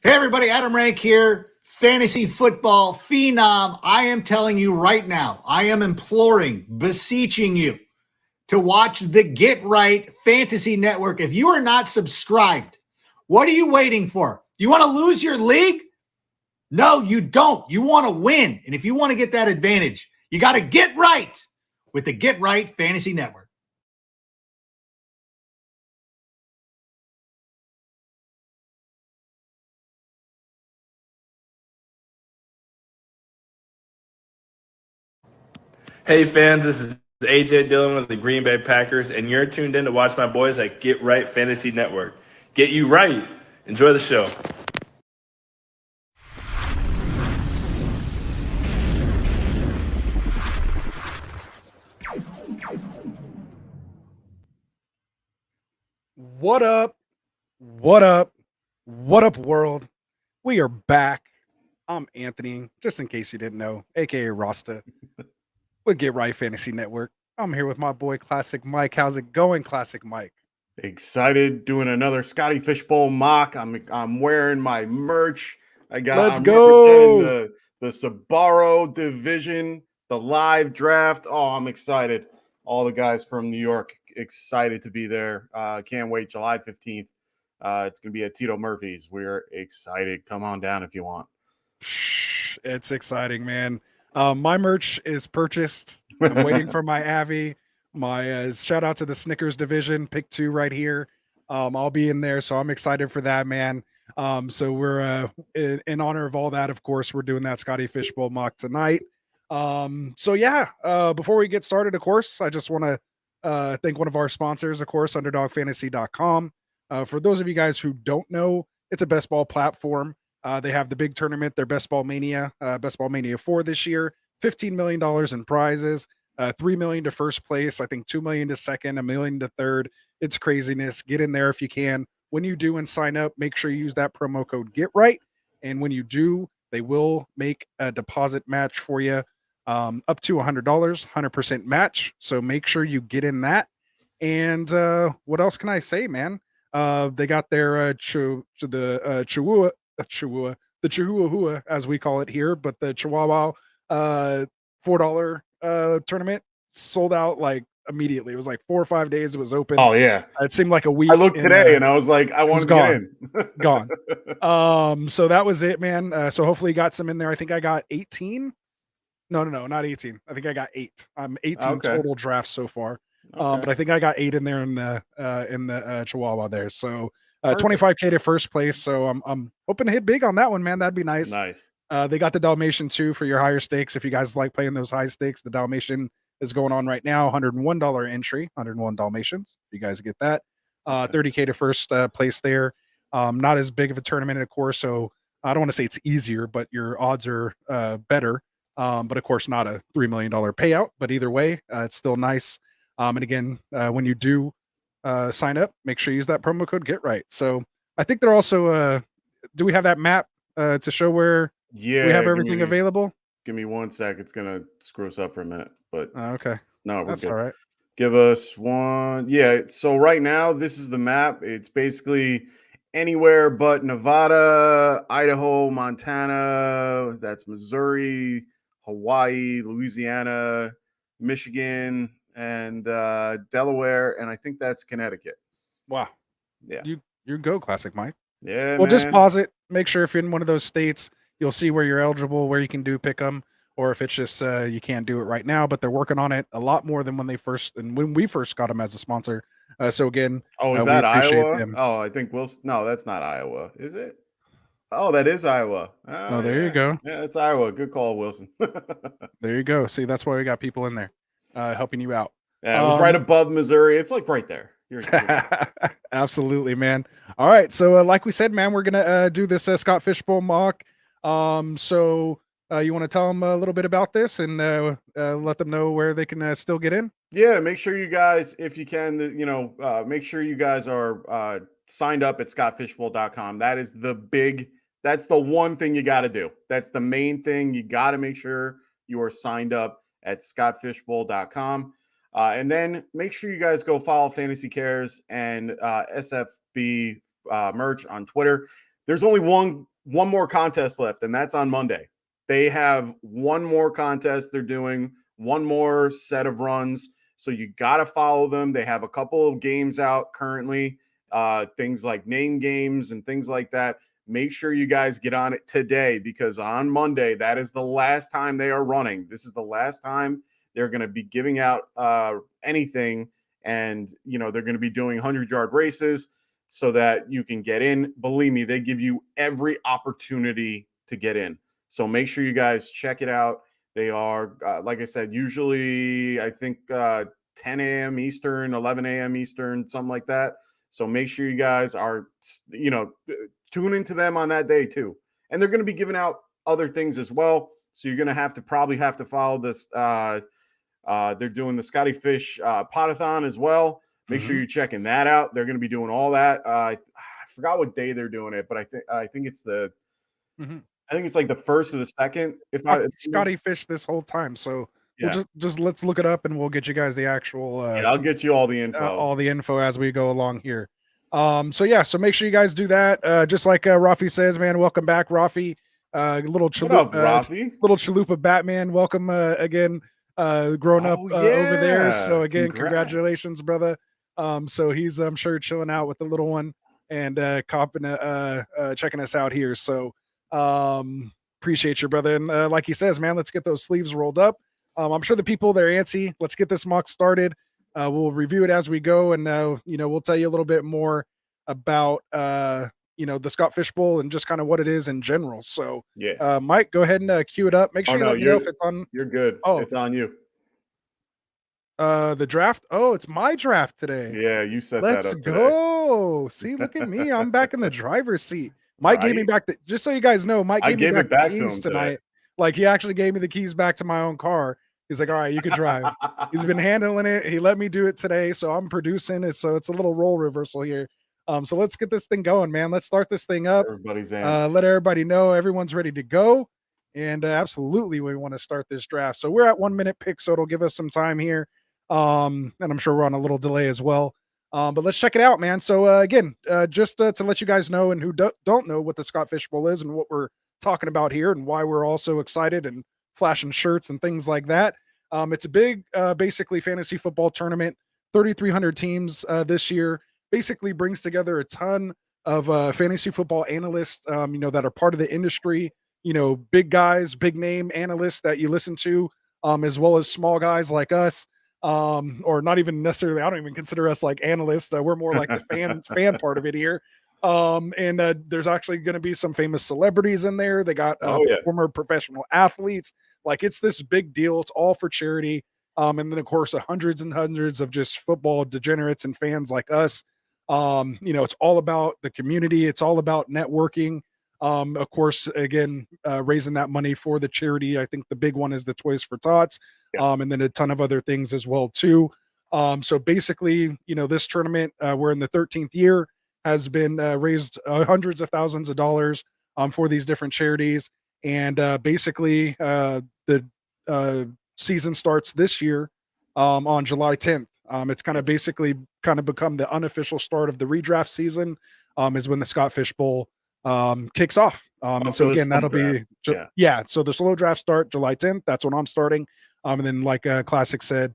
Hey everybody, Adam Rank here, fantasy football phenom. I am telling you right now, I am imploring, beseeching you to watch the Get Right Fantasy Network. If you are not subscribed, what are you waiting for? Do you want to lose your league? No, you don't. You want to win. And if you want to get that advantage, you got to get right with the Get Right Fantasy Network. Hey fans, this is AJ Dillon with the Green Bay Packers, and you're tuned in to watch my boys at Get Right Fantasy Network. Get you right. Enjoy the show. What up? What up? What up, world? We are back. I'm Anthony, just in case you didn't know, aka Rasta, with Get Right Fantasy Network. I'm here with my boy Classic Mike. How's it going, Classic Mike? Excited doing another Scotty Fishbowl mock. I'm wearing my merch. Let's I'm go. representing the Sabaro division, the live draft. Oh, I'm excited. All the guys from New York excited to be there. Can't wait. July 15th. It's gonna be at Tito Murphy's. We're excited. Come on down if you want. It's exciting, man. My merch is purchased. I'm waiting for my Avi. My shout out to the Snickers division, pick 2 right here. I'll be in there, so I'm excited for that, man. So we're in honor of all that, of course, we're doing that Scotty Fishbowl mock tonight. So yeah, before we get started, of course, I just want to thank one of our sponsors, of course, underdogfantasy.com. For those of you guys who don't know, it's a best ball platform. They have the big tournament, their Best Ball Mania 4 this year, $15 million in prizes, $3 million to first place, I think $2 million to second, $1 million to third. It's craziness. Get in there if you can. When you do and sign up, make sure you use that promo code GETRIGHT. And when you do, they will make a deposit match for you up to $100, 100% match. So make sure you get in that. And what else can I say, man? They got their Chihuahua, the Chihuahua, as we call it here, but the Chihuahua $4 tournament sold out like immediately. It was like 4 or 5 days. It was open. Oh yeah, It seemed like a week. I looked today and I was like, I want to get in. Gone. So that was it, man. So hopefully you got some in there. I think I got 18. No, not 18. I think I got 8. I'm 18 total drafts so far. But I think I got 8 in there in the Chihuahua there. So 25K to first place. So I'm hoping to hit big on that one, man. That'd be nice. Nice. They got the Dalmatian too for your higher stakes. If you guys like playing those high stakes, the Dalmatian is going on right now. $101 entry, 101 Dalmatians. You guys get that. 30K to first place there. Not as big of a tournament, of course. So I don't want to say it's easier, but your odds are better. But of course, not a $3 million payout. But either way, it's still nice. And again, when you do sign up, make sure you use that promo code GETRIGHT. So I think they're also, do we have that map to show where we have everything available? Give me 1 sec. It's going to screw us up for a minute. But okay. No, that's good. All right. Give us one. Yeah. So right now, this is the map. It's basically anywhere but Nevada, Idaho, Montana. That's Missouri, Hawaii, Louisiana, Michigan, and Delaware, and I think that's Connecticut. Wow. Yeah. You go, Classic Mike. Yeah. Well, man. just pause it. Make sure if you're in one of those states, you'll see where you're eligible, where you can do pick 'em, or if it's just you can't do it right now, but they're working on it a lot more than when we first got them as a sponsor. So again, is that Iowa? Them. Oh, I think Wilson. No, that's not Iowa, is it? Oh, that is Iowa. Oh, there you go. Yeah, it's Iowa. Good call, Wilson. There you go. See, that's why we got people in there helping you out. Yeah, it was right above Missouri. It's like right there. Absolutely, man. All right. So like we said, man, we're going to do this Scott Fishbowl mock. So you want to tell them a little bit about this and let them know where they can still get in? Yeah, make sure you guys, if you can, make sure you guys are signed up at scottfishbowl.com. That is that's the one thing you got to do. That's the main thing. You got to make sure you are signed up at scottfishbowl.com. And then make sure you guys go follow Fantasy Cares and SFB merch on Twitter. There's only one one more contest left, and that's on Monday. They have one more contest they're doing, one more set of runs. So you got to follow them. They have a couple of games out currently, things like name games and things like that. Make sure you guys get on it today, because on Monday, that is the last time they are running. This is the last time they're going to be giving out anything. And, you know, they're going to be doing 100-yard races so that you can get in. Believe me, they give you every opportunity to get in. So make sure you guys check it out. They are, like I said, usually I think 10 a.m. Eastern, 11 a.m. Eastern, something like that. So make sure you guys are, you know, tune into them on that day too. And they're going to be giving out other things as well. So you're going to probably have to follow this. They're doing the Scotty Fish Potathon as well. Make sure you're checking that out. They're going to be doing all that. I forgot what day they're doing it, but I think it's the I think it's like the first or the second. If Scotty Fish this whole time, so yeah. we'll just let's look it up and we'll get you guys the actual. I'll get you all the info. As we go along here. So make sure you guys do that. Just like Rafi says, man, welcome back, Rafi. Little Chalupa Batman, welcome again. Grown up over there. So again, congratulations, brother. So he's I'm sure chilling out with the little one and checking us out here. So appreciate you, brother. And like he says, man, let's get those sleeves rolled up. I'm sure the people they're antsy. Let's get this mock started. We'll review it as we go, and we'll tell you a little bit more about the Scott Fish Bowl and just kind of what it is in general. So Mike, go ahead and cue it up. Make sure you let me know if it's on. You're good. Oh, it's on you. The draft. Oh, it's my draft today. Yeah, you set that up. Let's go. See, look at me. I'm back in the driver's seat. Mike gave me back just so you guys know, Mike gave me back the keys tonight. Like, he actually gave me the keys back to my own car. He's like, all right, you can drive. He's been handling it. He let me do it today. So I'm producing it. So it's a little role reversal here. So let's get this thing going, man. Let's start this thing up. Everybody's in. Let everybody know everyone's ready to go. And absolutely, we want to start this draft. So we're at 1 minute pick. So it'll give us some time here. And I'm sure we're on a little delay as well. But let's check it out, man. So again, just to let you guys know and who don't know what the Scott Fish Bowl is and what we're talking about here and why we're all so excited and flashing shirts and things like that. It's a big, basically fantasy football tournament, 3,300 teams this year, basically brings together a ton of fantasy football analysts, that are part of the industry, big guys, big name analysts that you listen to, as well as small guys like us. Or not even necessarily, I don't even consider us like analysts. We're more like the fan part of it here. And there's actually going to be some famous celebrities in there. They got former professional athletes. Like, it's this big deal. It's all for charity. And then of course, hundreds and hundreds of just football degenerates and fans like us. It's all about the community. It's all about networking. Of course, again, raising that money for the charity. I think the big one is the Toys for Tots. And then a ton of other things as well too. So basically, this tournament, we're in the 13th year, has been raised hundreds of thousands of dollars for these different charities. And basically, the season starts this year on July 10th. It's kind of become the unofficial start of the redraft season, is when the Scott Fish Bowl kicks off. And so again, that'll be so the slow draft start July 10th. That's when I'm starting. And then, like Classic said,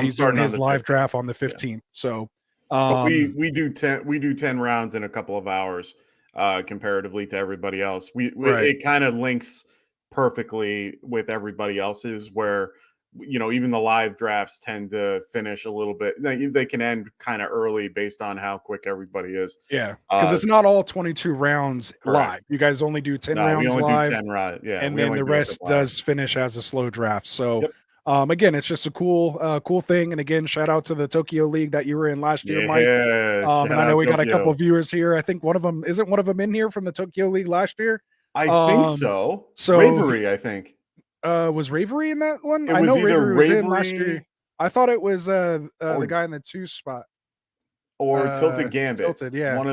he's starting his live draft on the 15th. So we do 10 rounds in a couple of hours comparatively to everybody else. It kind of links perfectly with everybody else's, where even the live drafts tend to finish a little bit. They can end kind of early based on how quick everybody is. Yeah, because it's not all 22 rounds live. You guys only do 10 rounds we only live. Do 10 rounds. Yeah, and then the rest does finish as a slow draft. So again, it's just a cool thing. And again, shout out to the Tokyo League that you were in last year, Mike. And I know we got a couple of viewers here. I think one of them in here from the Tokyo League last year. I think so. So Ravery, I think. Was Ravery in that one? I know Ravery was in last year. I thought it was the guy in the 2 spot. Or Tilted Gambit. Tilted, yeah. One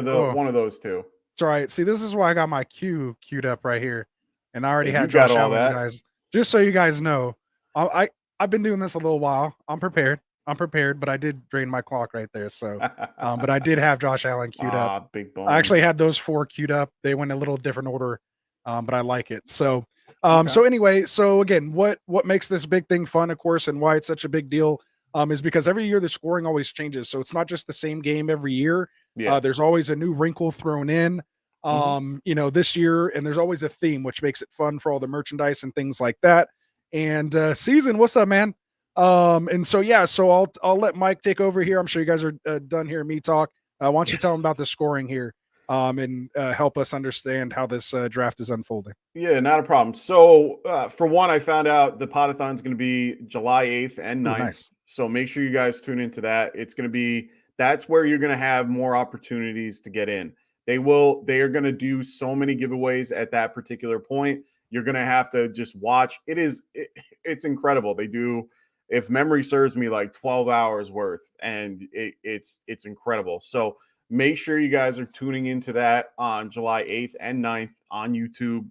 of those two. It's all right. See, this is why I got my queued up right here. And I already had Josh Allen, guys. Just so you guys know. I've been doing this a little while. I'm prepared, but I did drain my clock right there. So, but I did have Josh Allen queued up. Big bone. I actually had those 4 queued up. They went a little different order but I like it. So, Okay. so anyway, so again, what makes this big thing fun, of course, and why it's such a big deal, is because every year the scoring always changes. So it's not just the same game every year. Yeah. There's always a new wrinkle thrown in. You know, this year, and there's always a theme, which makes it fun for all the merchandise and things like that. And Season, what's up, man? And so yeah, so I'll let Mike take over here. I'm sure you guys are done hearing me talk. Why don't you tell him about the scoring here, and help us understand how this draft is unfolding? Yeah, not a problem. So, for one, I found out the Podathon is going to be July 8th and 9th. Nice. So make sure you guys tune into that. It's going to be, that's where you're going to have more opportunities to get in. They are going to do so many giveaways at that particular point. You're going to have to just watch. It's incredible. They do, if memory serves me, like 12 hours worth, and it's incredible. So make sure you guys are tuning into that on July 8th and 9th on YouTube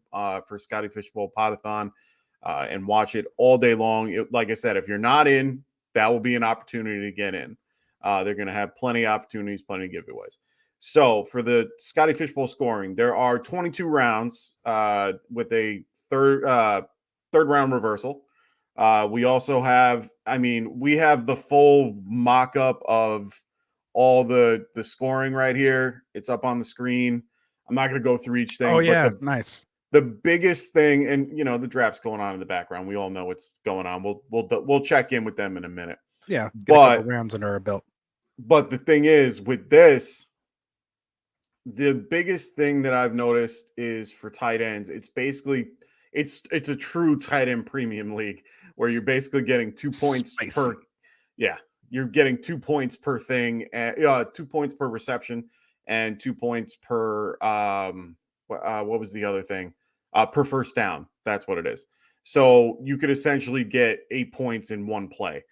for Scotty Fishbowl Podathon, and watch it all day long. Like I said, if you're not in, that will be an opportunity to get in. They're going to have plenty of opportunities, plenty of giveaways. So for the Scotty Fishbowl scoring, there are 22 rounds with a third round reversal. We also have, we have the full mock-up of all the scoring right here. It's up on the screen. I'm not going to go through each thing. Oh yeah, but nice. the biggest thing, and the draft's going on in the background. We all know what's going on. We'll check in with them in a minute. Yeah, get a couple rounds under our belt. But the thing is, with this, the biggest thing that I've noticed is for tight ends, it's basically it's a true tight end premium league where you're basically getting 2 points per. Yeah, you're getting 2 points per thing, 2 points per reception, and 2 points per what was the other thing? Per first down. That's what it is. So you could essentially get 8 points in one play.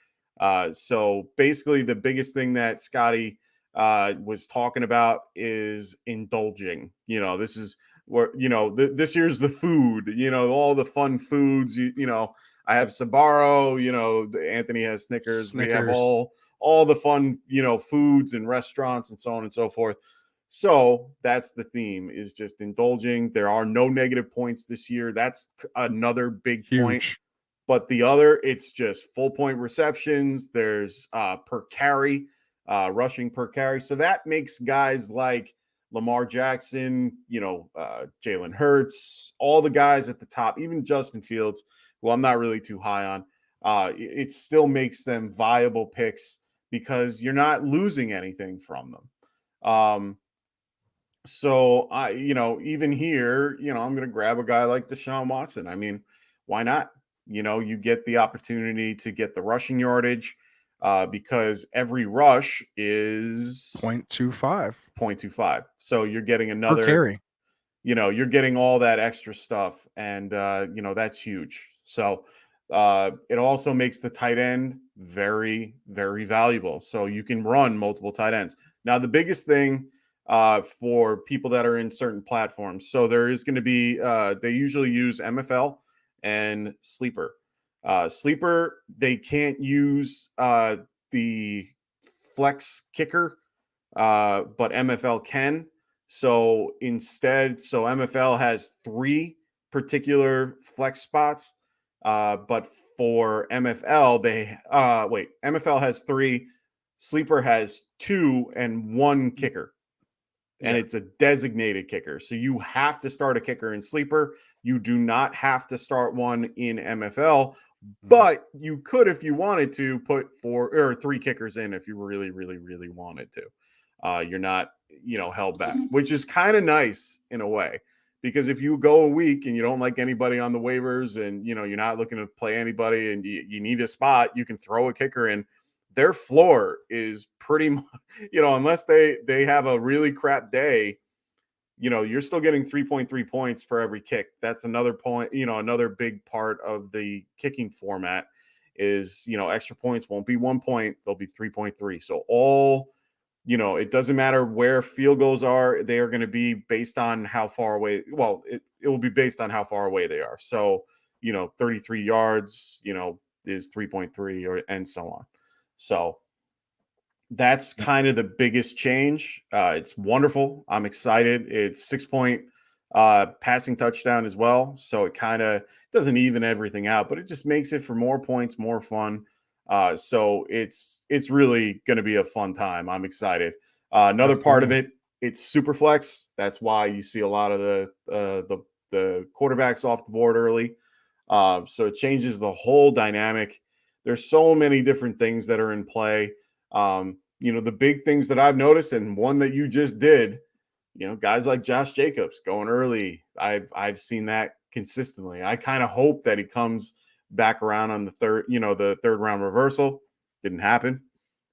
So basically, the biggest thing that Scotty was talking about is indulging. This is where this year's the food. All the fun foods. I have Sbarro. Anthony has Snickers. We have all the fun foods and restaurants and so on and so forth. So that's the theme, is just indulging. There are no negative points this year. That's another big point. But the other, it's just full point receptions. There's per carry, rushing per carry. So that makes guys like Lamar Jackson, Jalen Hurts, all the guys at the top, even Justin Fields, who I'm not really too high on, it still makes them viable picks because you're not losing anything from them. So even here, I'm going to grab a guy like Deshaun Watson. Why not? You get the opportunity to get the rushing yardage because every rush is 0.25. So you're getting another per carry. You're getting all that extra stuff, and that's huge. So it also makes the tight end very, very valuable. So you can run multiple tight ends. Now, the biggest thing for people that are in certain platforms. So there is going to be, they usually use MFL and Sleeper. Sleeper, they can't use the flex kicker, but MFL can. So instead, MFL has 3 particular flex spots, but for MFL, MFL has 3, Sleeper has 2 and 1 kicker. And it's a designated kicker. So you have to start a kicker in Sleeper. You do not have to start one in MFL, but you could, if you wanted to, put 4 or 3 kickers in if you really, really, really wanted to. You're not, held back, which is kind of nice in a way, because if you go a week and you don't like anybody on the waivers and, you're not looking to play anybody and you need a spot, you can throw a kicker in. Their floor is pretty much, unless they have a really crap day, you're still getting 3.3 points for every kick. That's another point, another big part of the kicking format is, extra points won't be 1 point. They'll be 3.3. So all, it doesn't matter where field goals are. They are going to be based on how far away. Well, it will be based on how far away they are. So, 33 yards, is 3.3 and so on. So that's kind of the biggest change. It's wonderful. I'm excited. It's 6 point passing touchdown as well. So it kind of doesn't even everything out, but it just makes it for more points, more fun. So it's really going to be a fun time. I'm excited. Another part of it, it's super flex. That's why you see a lot of the quarterbacks off the board early. So it changes the whole dynamic. There's so many different things that are in play. The big things that I've noticed, and one that you just did, guys like Josh Jacobs going early. I've seen that consistently. I kind of hope that he comes back around on the third round reversal. Didn't happen.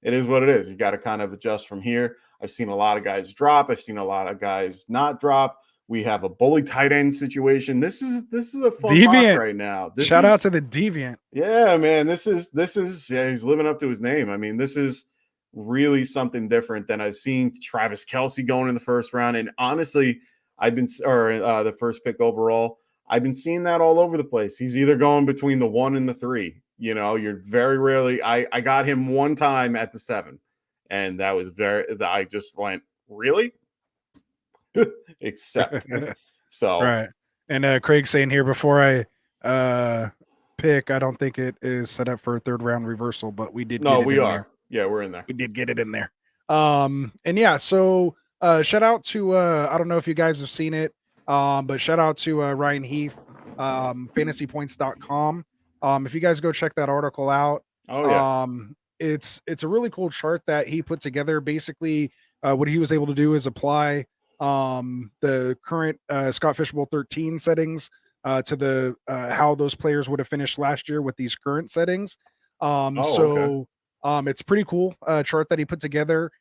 It is what it is. You got to kind of adjust from here. I've seen a lot of guys drop. I've seen a lot of guys not drop. We have a bully tight end situation. This is a fun mock right now. Shout out to the Deviant. Yeah, man. This is he's living up to his name. I mean, this is really something different than I've seen Travis Kelce going in the first round. And honestly, the first pick overall, I've been seeing that all over the place. He's either going between the 1 and the 3. You're very rarely. I got him one time at the 7, and that was I just went, really? Except so right. And Craig's saying here, before I pick, I don't think it is set up for a third round reversal, but we did. No, we are. There. Yeah, we're in there. We did get it in there. And yeah, so shout out to I don't know if you guys have seen it, but shout out to Ryan Heath, fantasypoints.com. If you guys go check that article out, it's a really cool chart that he put together. Basically, what he was able to do is apply the current Scott Fishbowl 13 settings to the how those players would have finished last year with these current settings. It's pretty cool chart that he put together.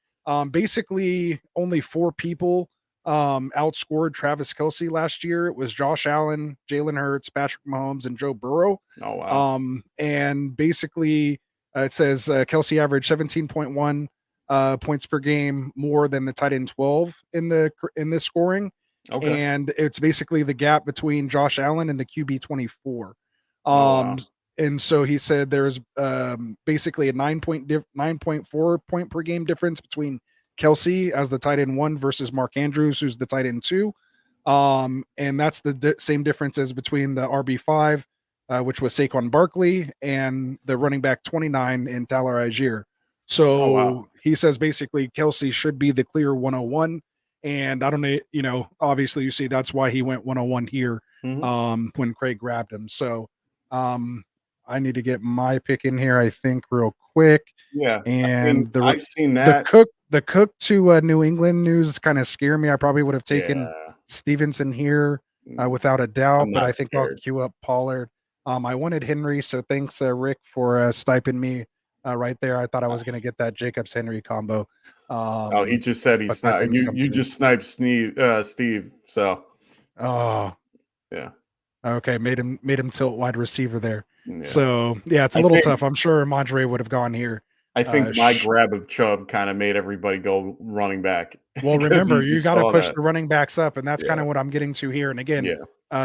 Basically, only 4 people outscored Travis Kelce last year. It was Josh Allen, Jalen Hurts, Patrick Mahomes, and Joe Burrow. Oh, wow. And basically, it says Kelce averaged 17.1 points per game more than the tight end 12 in this scoring. Okay. And it's basically the gap between Josh Allen and the QB 24. Wow. And so he said there's basically a 9.4 point per game difference between Kelce as the tight end 1 versus Mark Andrews, who's the tight end 2. And that's the same difference as between the RB5, which was Saquon Barkley, and the running back 29 in Tyler Algier. So he says basically Kelce should be the clear 101. And I don't know, obviously you see that's why he went 101 here when Craig grabbed him. So I need to get my pick in here, I think, real quick. Yeah. And I've seen that. The Cook to New England news kind of scare me. I probably would have taken Stevenson here without a doubt, but I think I'll queue up Pollard. I wanted Henry, so thanks, Rick, for sniping me right there. I thought I was going to get that Jacobs Henry combo. He just said he sniped. You just sniped Steve. So. Oh. Yeah. Okay, made him tilt wide receiver there. Yeah. So yeah, it's a little tough. I'm sure Mondre would have gone here. I think my grab of Chubb kind of made everybody go running back. Well, remember, you got to push the running backs up, and that's kind of what I'm getting to here. And again,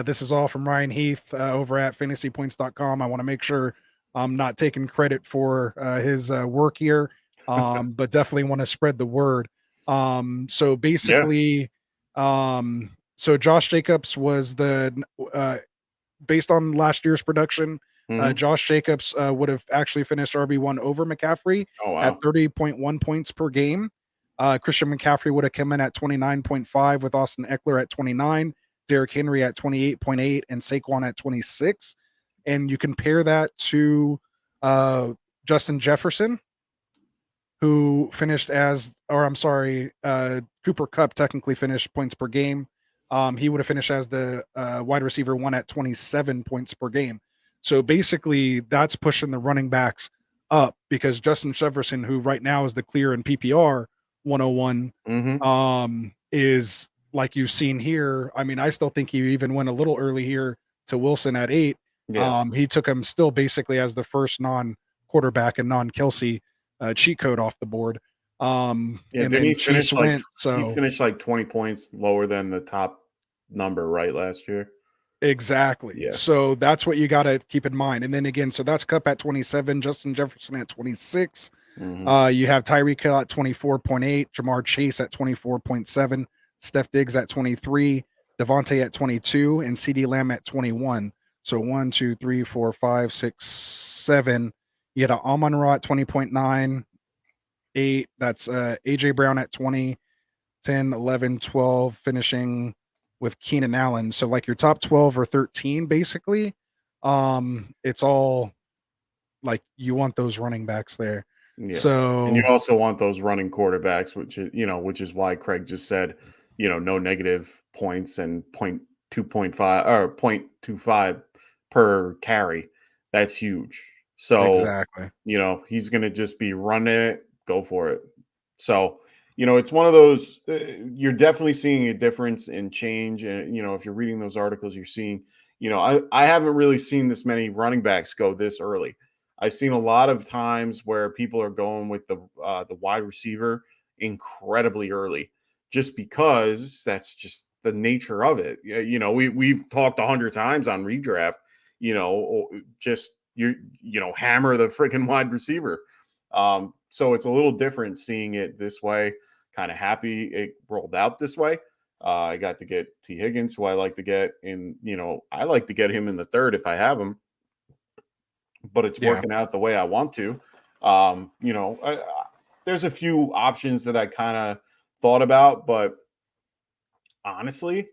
this is all from Ryan Heath over at fantasypoints.com. I want to make sure I'm not taking credit for his work here, but definitely want to spread the word. So basically, so Josh Jacobs was based on last year's production, Josh Jacobs would have actually finished RB1 over McCaffrey at 30.1 points per game. Christian McCaffrey would have come in at 29.5 with Austin Eckler at 29, Derrick Henry at 28.8, and Saquon at 26. And you compare that to Justin Jefferson, who finished Cooper Kupp technically finished points per game. He would have finished as the wide receiver 1 at 27 points per game. So basically, that's pushing the running backs up because Justin Jefferson, who right now is the clear in PPR 101, is like you've seen here. I mean, I still think he even went a little early here to Wilson at 8. Yeah. He took him still basically as the first non-quarterback and non-Kelce cheat code off the board. And then he finished he finished like 20 points lower than the top number right last year. Exactly. Yeah. So that's what you got to keep in mind. And then again, so that's Kupp at 27, Justin Jefferson at 26. You have Tyreek Hill at 24.8, Jamar Chase at 24.7, Steph Diggs at 23, Devontae at 22, and CD Lamb at 21. So 1, 2, 3, 4, 5, 6, 7. You had Amon-Ra at 20.9, 8. That's AJ Brown at 20, 10, 11, 12, finishing with Keenan Allen. So like your top 12 or 13, basically, it's all like you want those running backs there. Yeah. So And you also want those running quarterbacks, which is why Craig just said, no negative points and 0.2.5 or 0.25 per carry. That's huge. So, exactly. he's going to just be running it, go for it. So, it's one of those, you're definitely seeing a difference in change. And, if you're reading those articles, you're seeing, I haven't really seen this many running backs go this early. I've seen a lot of times where people are going with the wide receiver incredibly early, just because that's just the nature of it. We've talked 100 times on redraft. Just hammer the freaking wide receiver. So it's a little different seeing it this way. Kind of happy it rolled out this way. I got to get T. Higgins, who I like to get in. I like to get him in the third if I have him. But it's working out the way I want to. There's a few options that I kind of thought about, but honestly,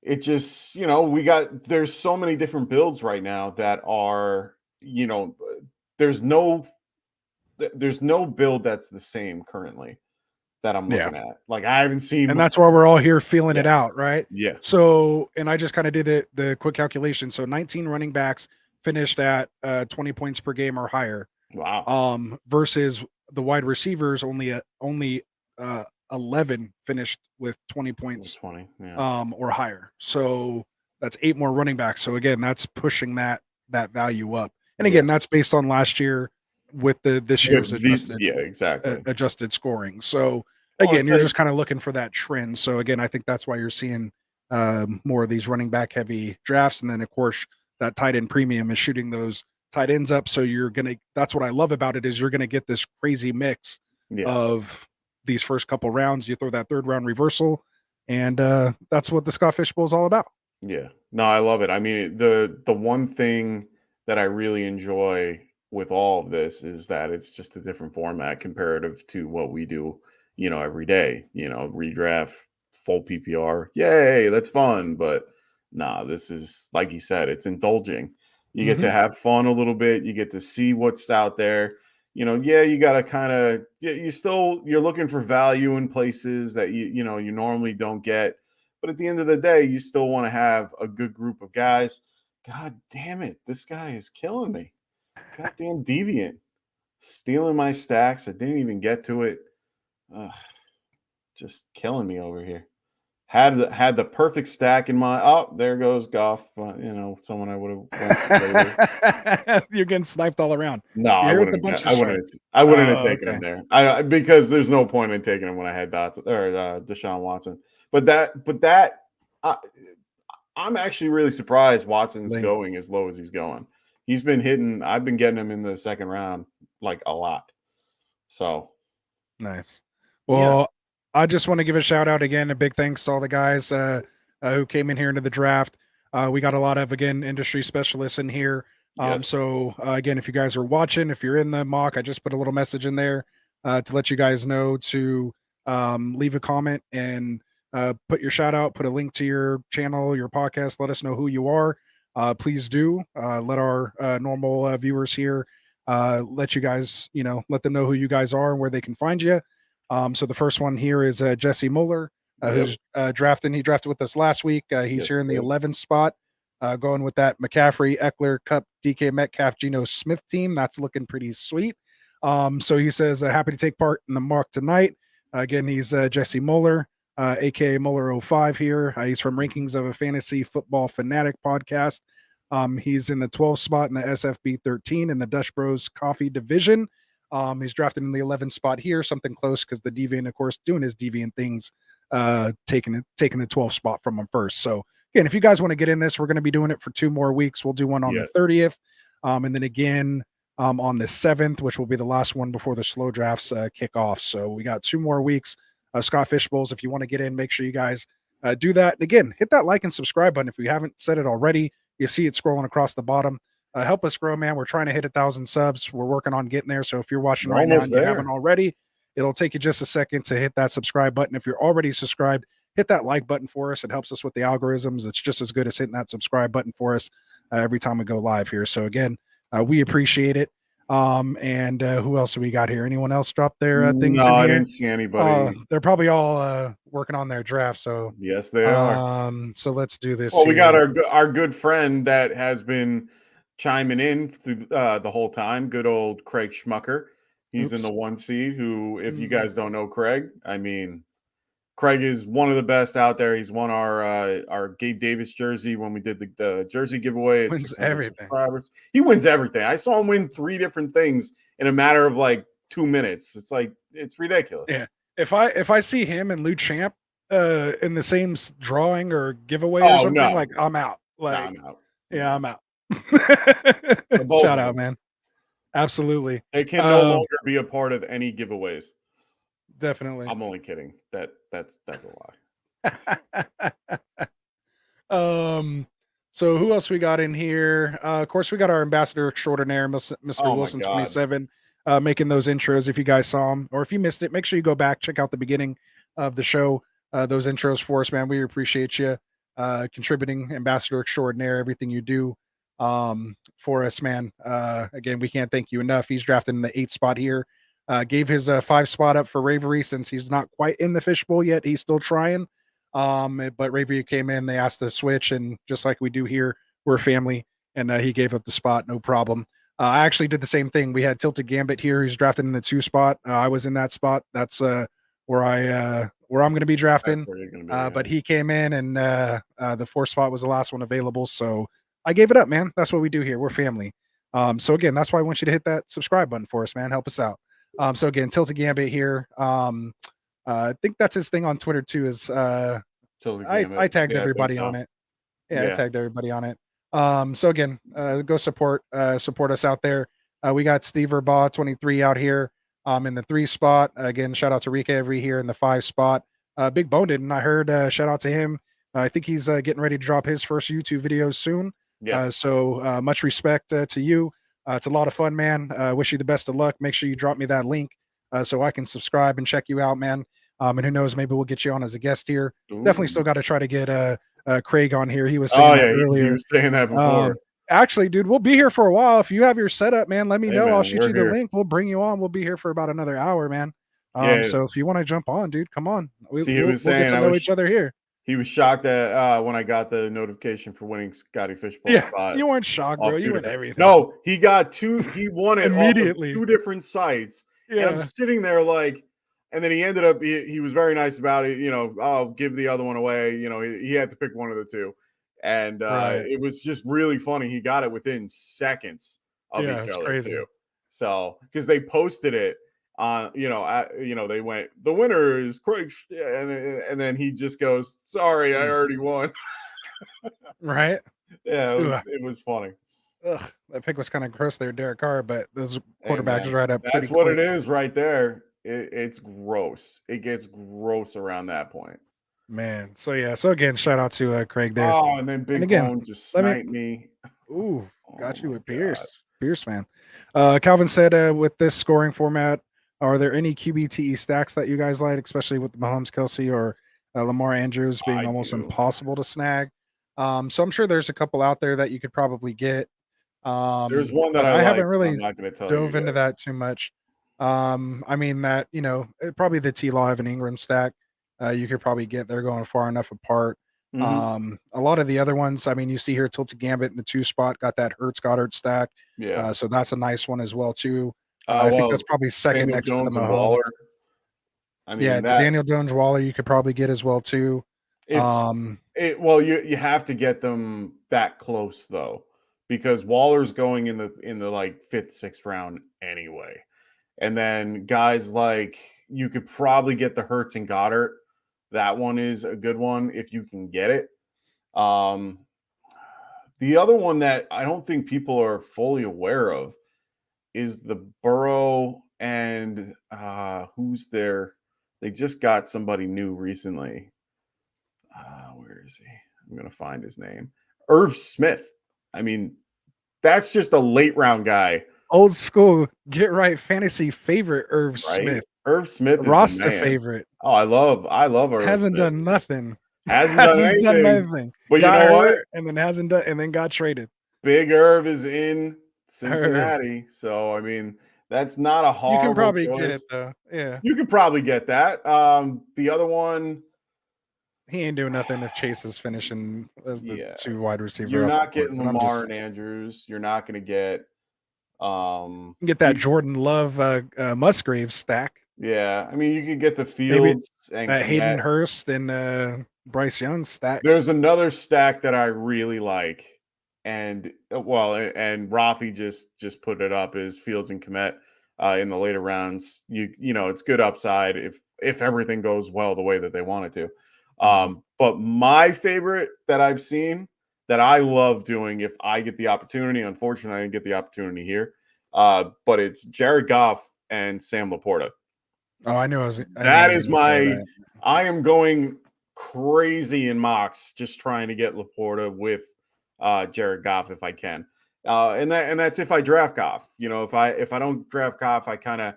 it just, there's so many different builds right now that are, there's no build that's the same currently that I'm looking at. Like I haven't seen, and that's why we're all here feeling it out, right? Yeah. So, and I just kind of did the quick calculation. So 19 running backs finished at 20 points per game or higher. Wow. Versus the wide receivers only 11 finished with 20 points 20, yeah. Or higher. So that's 8 more running backs. So again, that's pushing that value up. And again, that's based on last year with this year's adjusted scoring. So again, you're just kind of looking for that trend. So again, I think that's why you're seeing more of these running back heavy drafts. And then of course that tight end premium is shooting those tight ends up. So that's what I love about it is you're going to get this crazy mix of these first couple rounds. You throw that third round reversal, and that's what the Scott Fish Bowl is all about. Yeah, no, I love it. I mean, the one thing that I really enjoy with all of this is that it's just a different format comparative to what we do, every day, redraft, full PPR. Yay, that's fun. But this is, like you said, it's indulging. You get to have fun a little bit. You get to see what's out there. You got to kind of, you're looking for value in places that you normally don't get. But at the end of the day, you still want to have a good group of guys. God damn it. This guy is killing me. Goddamn deviant. Stealing my stacks. I didn't even get to it. Just killing me over here. Had the perfect stack in mind. Oh, there goes Goff. Someone I would have. You're getting sniped all around. No, I wouldn't have taken him there. Because there's no point in taking him when I had Deshaun Watson. But I'm actually really surprised Watson's going as low as he's going. He's been hitting. I've been getting him in the second round like a lot. So nice. Well, I just want to give a shout out again. A big thanks to all the guys who came in here into the draft. We got a lot of, again, industry specialists in here. So again, if you guys are watching, if you're in the mock, I just put a little message in there to let you guys know to leave a comment and put your shout out, put a link to your channel, your podcast. Let us know who you are. Please do let our normal viewers here let you guys, let them know who you guys are and where they can find you. So the first one here is Jesse Mueller, who's drafting. He drafted with us last week. He's here in the 11th spot, going with that McCaffrey, Eckler, Cup, DK Metcalf, Geno Smith team. That's looking pretty sweet. So he says, happy to take part in the mock tonight. Again, he's Jesse Mueller, aka Mueller05 here. He's from Rankings of a Fantasy Football Fanatic podcast. He's in the 12th spot in the SFB13 in the Dutch Bros Coffee division. He's drafted in the 11th spot here, something close because the deviant, of course, doing his deviant things, taking the 12th spot from him first. So again, if you guys want to get in this, we're going to be doing it for 2 more weeks. We'll do one on the 30th, and then again on the 7th, which will be the last one before the slow drafts kick off. So we got 2 more weeks. Scott Fish Bowls. If you want to get in, make sure you guys do that. And again, hit that like and subscribe button if you haven't said it already. You see it scrolling across the bottom. Help us grow, man. We're trying to hit 1,000 subs. We're working on getting there. So if you're watching We're right now almost and you there. haven't already, it'll take you just a second to hit that subscribe button. If you're already subscribed, hit that like button for us. It helps us with the algorithms. It's just as good as hitting that subscribe button for us every time we go live here. So again, we appreciate it. And who else do we got here? Anyone else drop their things No, in I here? didn't see anybody. They're probably all working on their draft. So Yes, they are. so let's do this. Well, we here. got our good friend that has been chiming in through the whole time. Good old Craig Schmucker. He's in Oops. the 1 seed. Who, if you Mm. guys don't know Craig, I mean, Craig is one of the best out there. He's won our Gabe Davis jersey when we did the jersey giveaway. At Wins 600 everything. subscribers. He wins everything. I saw him win 3 different things in a matter of like 2 minutes. It's like, it's ridiculous. Yeah. If I see him and Lou Champ in the same drawing or giveaway or Oh, something, no. like I'm out. Like Nah, I'm out. yeah, I'm out. both Shout of out, them. man. Absolutely. They can no longer be a part of any giveaways. Definitely. I'm only kidding. That's a lie. So who else we got in here? Of course, we got our ambassador extraordinaire, Mr. Oh my Wilson God. 27, making those intros. If you guys saw him, or if you missed it, make sure you go back, check out the beginning of the show. Those intros for us, man. We appreciate you contributing, ambassador extraordinaire, everything you do for us, man. Again, we can't thank you enough. He's drafted in the 8th spot here. Gave his 5 spot up for Ravery since he's not quite in the fishbowl yet. He's still trying. But Ravery came in, they asked to switch, and just like we do here, we're family, and he gave up the spot, no problem. I actually did the same thing. We had Tilted Gambit here, who's drafted in the 2 spot. I was in that spot. That's where I'm going to be drafting. But he came in, and the 4th spot was the last one available, so I gave it up, man. That's what we do here. We're family. So again, that's why I want you to hit that subscribe button for us, man. Help us out. So again, Tilted Gambit here. I think that's his thing on Twitter too. Is I tagged everybody on it. Yeah, I tagged everybody on it. So again, go support us out there. We got Steve Verbaugh 23 out here in the 3 spot. Again, shout out to Rika Every here in the 5 spot. Big Boned, and I heard shout out to him. I think he's getting ready to drop his first YouTube videos soon. Yes. So much respect to you. It's a lot of fun, man. Wish you the best of luck. Make sure you drop me that link so I can subscribe and check you out, man. And who knows, maybe we'll get you on as a guest here. Ooh. Definitely still got to try to get Craig on here. He was saying that earlier. He was saying that before. Actually, dude, we'll be here for a while. If you have your setup, man, let me know. Man, I'll shoot you the here. link. We'll bring you on. We'll be here for about another hour, man. So if you want to jump on, dude, come on. We'll get to know each other here. He was shocked that when I got the notification for winning Scotty Fishbowl spot. You weren't shocked, bro. You win everything. No, he got 2. He won it immediately. 2 different sites. Yeah. And I'm sitting there like, and then he ended up, he was very nice about it. You know, I'll give the other one away. You know, he had to pick one of the 2. And it was just really funny. He got it within seconds of each other crazy. too. So, because they posted it on, they went, the winner is Craig, and then he just goes, sorry, I already won. Right? Yeah, it was funny. Ugh, that pick was kind of gross there, Derek Carr, but those quarterbacks right up. That's what it is right there. It's gross. It gets gross around that point. Man. So yeah. So again, shout out to Craig there. Oh, and then Big Bone just sniped me. Ooh, got you with Pierce. Pierce fan. Calvin said, with this scoring format, are there any QBTE stacks that you guys like, especially with Mahomes, Kelsey, or Lamar Andrews being almost impossible to snag? So I'm sure there's a couple out there that you could probably get. There's one that I haven't really dove into that too much. I mean that, probably the T-Law Evan Ingram stack. You could probably get. They're going far enough apart. Mm-hmm. A lot of the other ones, I mean, you see here Tilted Gambit in the 2 spot, got that Hurts Goddard stack. Yeah. So that's a nice one as well too. I think that's probably second Daniel next Jones to the and Mahomes. Waller. I mean, the Daniel Jones Waller you could probably get as well too. Well, you have to get them that close though, because Waller's going in the like 5th, 6th round anyway. And then guys like, you could probably get the Hurts and Goddard. That one is a good one if you can get it. The other one that I don't think people are fully aware of is the Burrow and who's there? They just got somebody new recently. Where is he? I'm gonna find his name. Irv Smith. I mean, that's just a late round guy. Old school, get right fantasy favorite Irv Right? Smith. Irv Smith is Roster the man. favorite. Oh, I love Irv Hasn't Smith. done nothing. Hasn't done anything. But got you know hurt what? and then hasn't done and then got traded. Big Irv is in Cincinnati. So I mean, that's not a You horrible can probably choice. get it though. Yeah. You could probably get that. The other one, He ain't doing nothing if Chase is finishing as the Yeah. 2 wide receiver. you're up not the court, getting but I'm Lamar just- and Andrews. You're not going to get. get that you- Jordan Love Musgrave stack. Yeah, I mean, you could get the Fields and Hayden Kmet. Hurst and Bryce Young stack. There's another stack that I really like, and and Rafi just put it up is Fields and Kmet in the later rounds. You know it's good upside if everything goes well the way that they want it to. But my favorite that I've seen that I love doing if I get the opportunity, unfortunately I didn't get the opportunity here, but it's Jared Goff and Sam Laporta. Oh, I am going crazy in mocks just trying to get Laporta with Jared Goff if I can. And that's if I draft Goff. You know, if I don't draft Goff, I kind of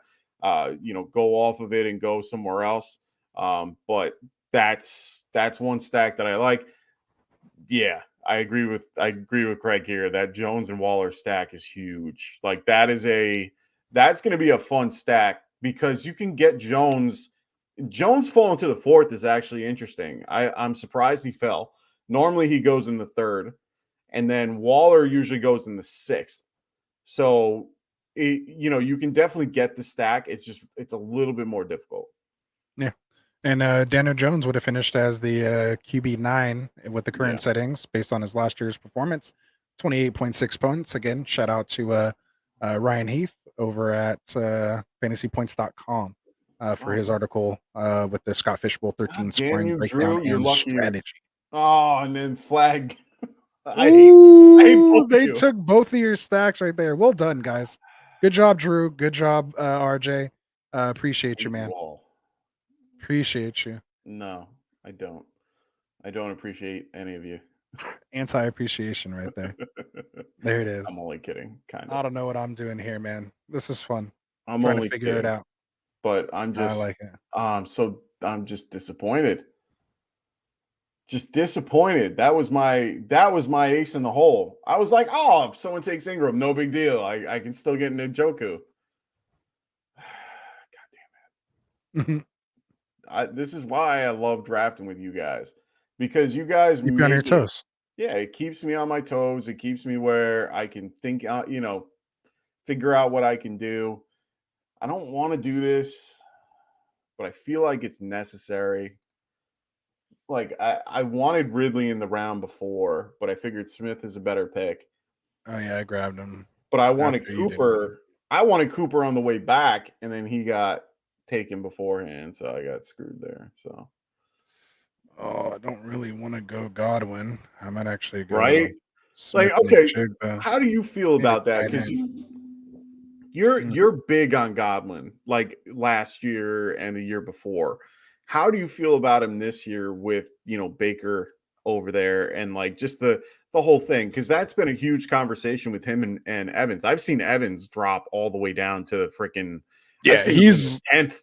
go off of it and go somewhere else. But that's one stack that I like. Yeah, I agree with Craig here. That Jones and Waller stack is huge. Like that's going to be a fun stack because you can get Jones falling to the 4th is actually interesting. I'm surprised he fell. Normally he goes in the 3rd, and then Waller usually goes in the 6th. So you can definitely get the stack. It's a little bit more difficult. Yeah. And Daniel Jones would have finished as the QB9 with the current settings based on his last year's performance. 28.6 points. Again, shout out to Ryan Heath over at fantasypoints.com for his article with the Scott Fishbowl 13 scoring breakdown and strategy. Oh, and then flag. I hate both they of you. took both of your stacks right there. Well done, guys. Good job, Drew. Good job, RJ. Appreciate you, man. Appreciate you. No, I don't. I don't appreciate any of you. Anti-appreciation right there. There it is. I'm only kidding. Kind of. I don't know what I'm doing here, man. This is fun. I'm trying only to figure it out. But I'm just I like it. I'm just disappointed. Just disappointed. That was my ace in the hole. I was like, oh, if someone takes Ingram, no big deal. I can still get Njoku. God damn it. This is why I love drafting with you guys. Because you guys keep you on your toes. Yeah, it keeps me on my toes. It keeps me where I can think out, figure out what I can do. I don't want to do this, but I feel like it's necessary. Like I wanted Ridley in the round before, but I figured Smith is a better pick. Oh yeah, I grabbed him. But I wanted Cooper. I wanted Cooper on the way back, and then he got taken beforehand, so I got screwed there. So I don't really want to go Godwin. I might actually go right. Smith like, okay, Jigba. How do you feel about that? Because you're big on Godwin, like last year and the year before. How do you feel about him this year with Baker over there and like just the whole thing? Because that's been a huge conversation with him and Evans. I've seen Evans drop all the way down to the freaking he's 10th.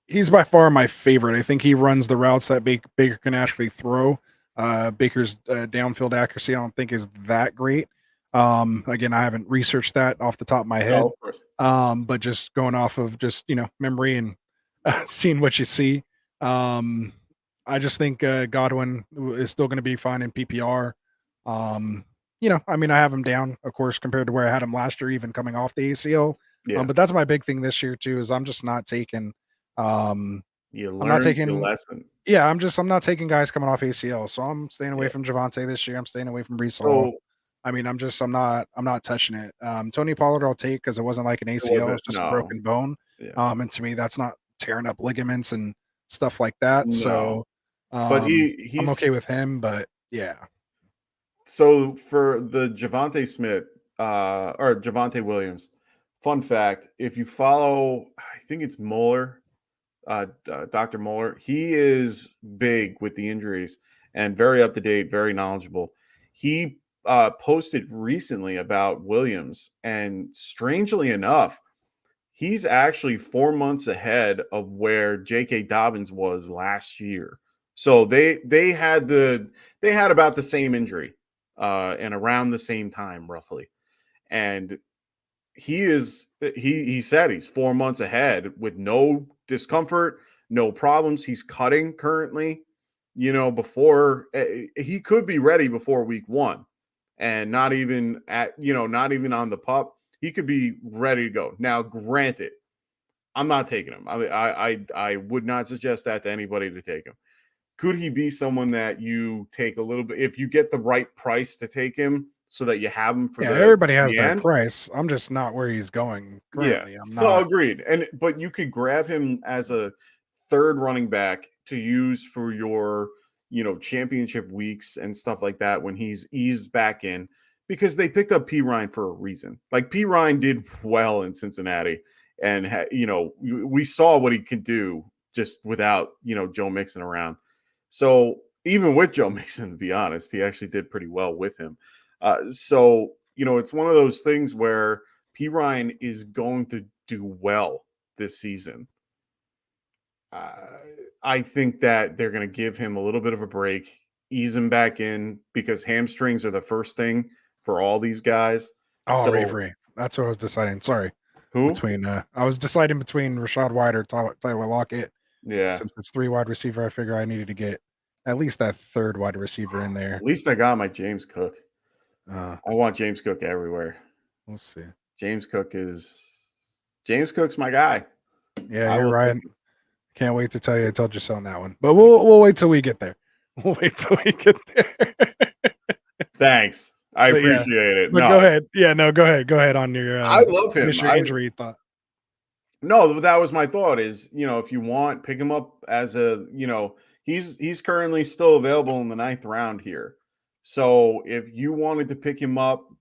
He's by far my favorite. I think he runs the routes that Baker can actually throw. Baker's downfield accuracy I don't think is that great. Again, I haven't researched that off the top of my head. No, of course. But just going off of just memory and seeing what you see. I just think Godwin is still going to be fine in PPR. I mean, I have him down, of course, compared to where I had him last year, even coming off the ACL. Yeah. But that's my big thing this year too, is I'm just not taking. I'm not taking the lesson. Yeah, I'm not taking guys coming off ACL. So I'm staying away from Javonte this year. I'm staying away from Brees Hall. I mean, I'm not touching it. Tony Pollard I'll take because it wasn't like an ACL, it's just a broken bone. Yeah. And to me, that's not tearing up ligaments and stuff like that. No. So but he's I'm okay with him, but yeah. So for the Javonte Smith or Javonte Williams, fun fact, if you follow, I think it's Mueller, Dr. Moeller, he is big with the injuries and very up to date, very knowledgeable. He posted recently about Williams, and strangely enough, he's actually 4 months ahead of where J.K. Dobbins was last year. So they had about the same injury and around the same time roughly. And he said he's 4 months ahead with no discomfort, no problems. He's cutting currently, before he could be ready before week 1 and not even not even on the pup. He could be ready to go. Now, granted, I'm not taking him. I would not suggest that to anybody to take him. Could he be someone that you take a little bit if you get the right price to take him so that you have him for everybody has the their end? price. I'm just not where he's going currently. Yeah. I'm No, not. agreed. But you could grab him as a third running back to use for your, championship weeks and stuff like that when he's eased back in, because they picked up P. Ryan for a reason. Like, P. Ryan did well in Cincinnati, and we saw what he could do just without, Joe Mixon around. So even with Joe Mixon, to be honest, he actually did pretty well with him. So it's one of those things where P. Ryan is going to do well this season. I think that they're going to give him a little bit of a break, ease him back in, because hamstrings are the first thing for all these guys. Oh, Avery. That's what I was deciding. Sorry. Who? I was deciding between Rashad White or Tyler Lockett. Yeah. Since it's 3 wide receiver, I figure I needed to get at least that third wide receiver in there. At least I got my James Cook. I want James Cook everywhere. We'll see. James Cook's my guy. Yeah, you're right. Can't wait to tell you I told you so on that one. But we'll wait till we get there. We'll wait till we get there. Thanks. I appreciate it. But go ahead. Yeah, no, go ahead. Go ahead on your I love him. Your injury thought. No, that was my thought is, if you want, pick him up as a, he's currently still available in the 9th round here. So if you wanted to pick him up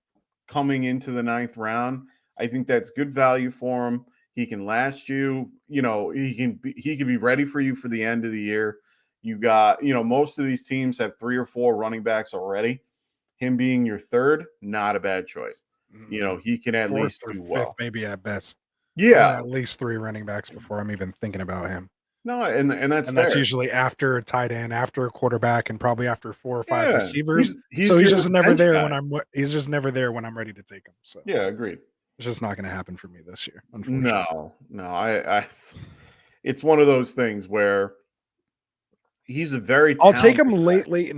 coming into the 9th round, I think that's good value for him. He can last you, he can be ready for you for the end of the year. You got, most of these teams have 3 or 4 running backs already. Him being your third, not a bad choice. He can at least do well. 5th, maybe at best. Yeah, at least 3 running backs before I'm even thinking about him. No, and that's that's usually after a tight end, after a quarterback, and probably after 4 or 5 receivers. He's just never there he's just never there when I'm ready to take him. So yeah, agreed. It's just not going to happen for me this year, unfortunately. No, I it's one of those things where he's a very I'll take him late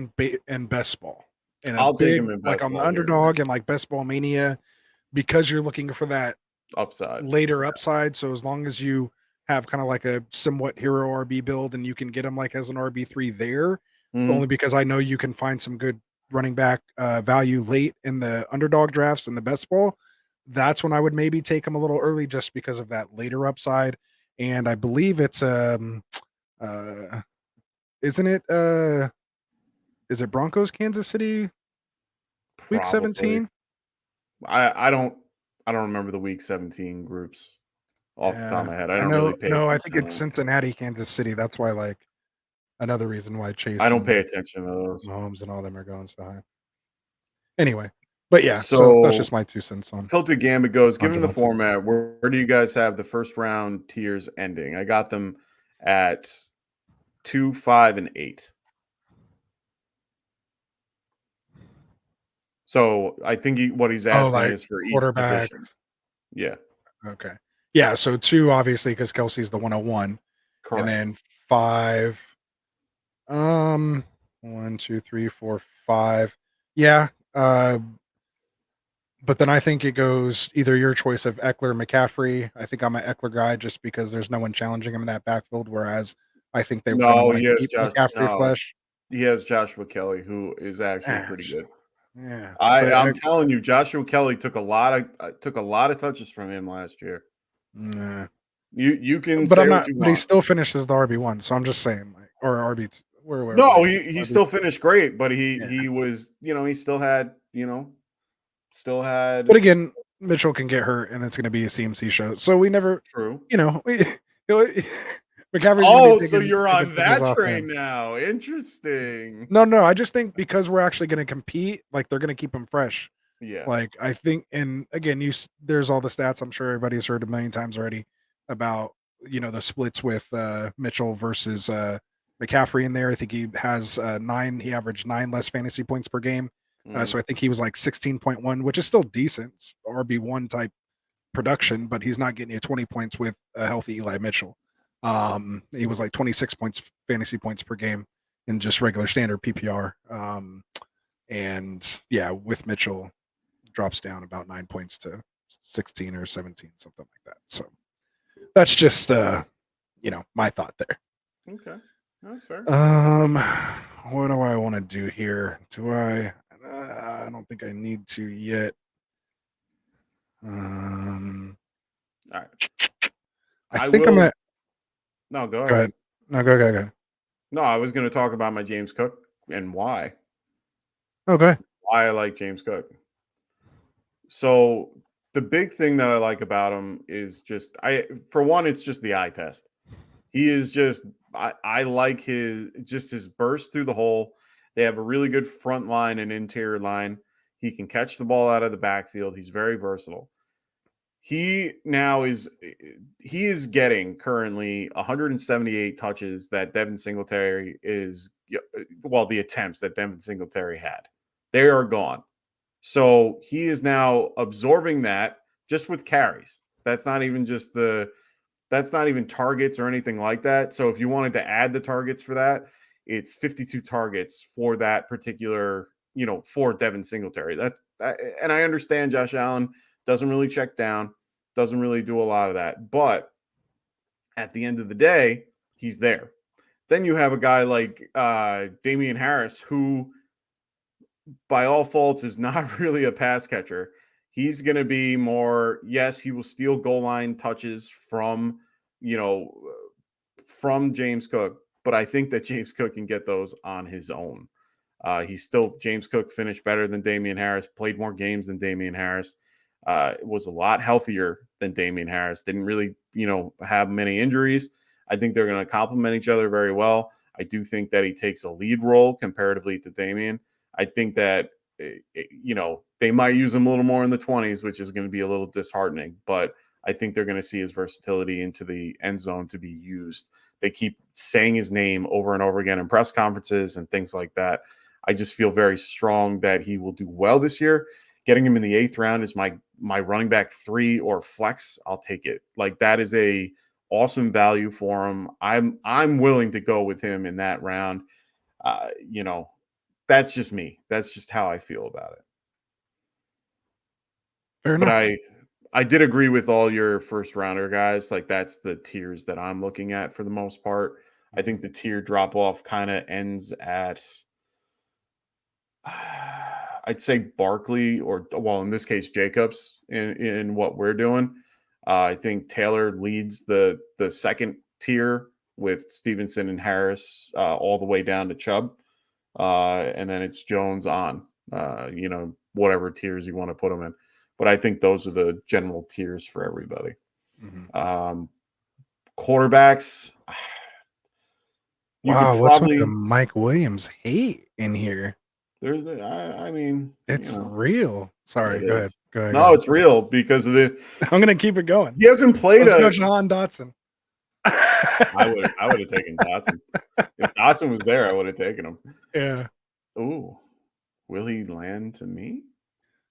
in best ball. And I'll take him in best like on the Underdog and like Best Ball Mania, because you're looking for that later upside. So as long as you have kind of like a somewhat hero RB build and you can get him like as an RB3 there, only because I know you can find some good running back value late in the Underdog drafts and the Best Ball. That's when I would maybe take him a little early just because of that later upside. And I believe it's isn't it is it Broncos Kansas City week 17? I don't remember the week 17 groups off the top of my head. I don't really pay attention. No, I think it's Cincinnati, Kansas City. That's why, like, another reason why Chase. I don't pay attention to those. Mahomes and all them are going so high. Anyway, but yeah, so that's just my 2 cents on. Tilted Gambit goes, given the format, where do you guys have the first round tiers ending? I got them at 2, 5, and 8. So I think what he's asking is for each position. Yeah. Okay. Yeah. So 2, obviously, because Kelsey's the 101. Correct. And then 5. 1, 2, 3, 4, 5. Yeah. But then I think it goes either your choice of Eckler, McCaffrey. I think I'm an Eckler guy just because there's no one challenging him in that backfield. Whereas I think they keep McCaffrey flesh. He has Joshua Kelly, who is actually pretty good. Yeah, I'm telling you, Joshua Kelly took a lot of touches from him last year. Nah. You can, but say I'm what not. you But want. he still finished as the RB1. So I'm just saying, like, or RB2. No, he still finished great, but he was, he still had. But again, Mitchell can get hurt, and it's going to be a CMC show. So we never. True. McCaffrey's gonna be so taking you're on touches that off train him. now. Interesting. No. I just think because we're actually going to compete, like they're going to keep him fresh. Yeah. Like I think, and again, there's all the stats. I'm sure everybody's heard a million times already about the splits with Mitchell versus McCaffrey in there. I think he has 9. He averaged 9 less fantasy points per game. So I think he was like 16.1, which is still decent RB1 type production, but he's not getting you 20 points with a healthy Eli Mitchell. He was like 26 points fantasy points per game in just regular standard PPR. And yeah, with Mitchell drops down about 9 points to 16 or 17, something like that. So that's just my thought there. Okay. That's fair. What do I want to do here? I don't think I need to yet. All right. I think I'm at. No, go Go ahead. No, go ahead. No, I was going to talk about my James Cook and why. Okay. Why I like James Cook. So the big thing that I like about him is just for one, it's just the eye test. He is just I like his burst through the hole. They have a really good front line and interior line. He can catch the ball out of the backfield. He's very versatile. He is getting currently 178 touches that Devin Singletary the attempts that Devin Singletary had. They are gone. So he is now absorbing that just with carries. That's not even targets or anything like that. So if you wanted to add the targets for that, it's 52 targets for that particular, for Devin Singletary. And I understand Josh Allen doesn't really check down, doesn't really do a lot of that. But at the end of the day, he's there. Then you have a guy like Damian Harris, who by all faults is not really a pass catcher. He's going to be more, yes, he will steal goal line touches from James Cook, but I think that James Cook can get those on his own. James Cook finished better than Damian Harris, played more games than Damian Harris, was a lot healthier than Damian Harris, didn't really, have many injuries. I think they're going to complement each other very well. I do think that he takes a lead role comparatively to Damian. I think that, they might use him a little more in the 20s, which is going to be a little disheartening, but I think they're going to see his versatility into the end zone to be used. They keep saying his name over and over again in press conferences and things like that. I just feel very strong that he will do well this year. Getting him in the 8th round is my running back 3 or flex. I'll take it. Like, that is a awesome value for him. I'm willing to go with him in that round. That's just me. That's just how I feel about it. Fair enough. But I did agree with all your first rounder guys. Like, that's the tiers that I'm looking at for the most part. I think the tier drop off kind of ends at, I'd say Barkley in this case, Jacobs in what we're doing. I think Taylor leads the second tier with Stevenson and Harris all the way down to Chubb. And then it's Jones on, whatever tiers you want to put them in. But I think those are the general tiers for everybody. Mm-hmm. Quarterbacks. Wow, what's with the Mike Williams hate in here? It's real. Sorry, go ahead. No, it's real because of the. I'm gonna keep it going. He hasn't played. Let's go Jahan Dotson. I would have taken Dotson. If Dotson was there, I would have taken him. Yeah. Ooh, will he land to me?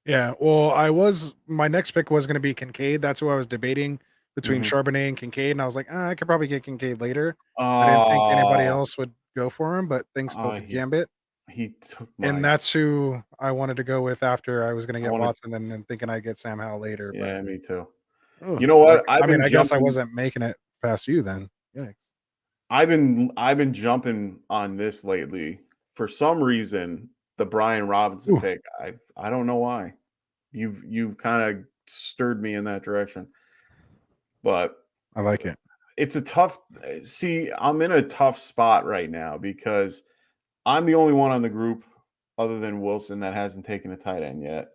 Yeah. Well, my next pick was going to be Kincaid. That's who I was debating between Charbonnet and Kincaid, and I was like, I could probably get Kincaid later. I didn't think anybody else would go for him, but thanks to Gambit. He took and that's who I wanted to go with after I was going to get Watson, and then thinking I'd get Sam Howell later. Yeah, but, me too. Ooh, you know what? I guess I wasn't making it past you then. Yikes. I've been jumping on this lately for some reason. The Brian Robinson pick. I don't know why. You've kind of stirred me in that direction, but I like it. It's a tough. See, I'm in a tough spot right now because I'm the only one on the group other than Wilson that hasn't taken a tight end yet.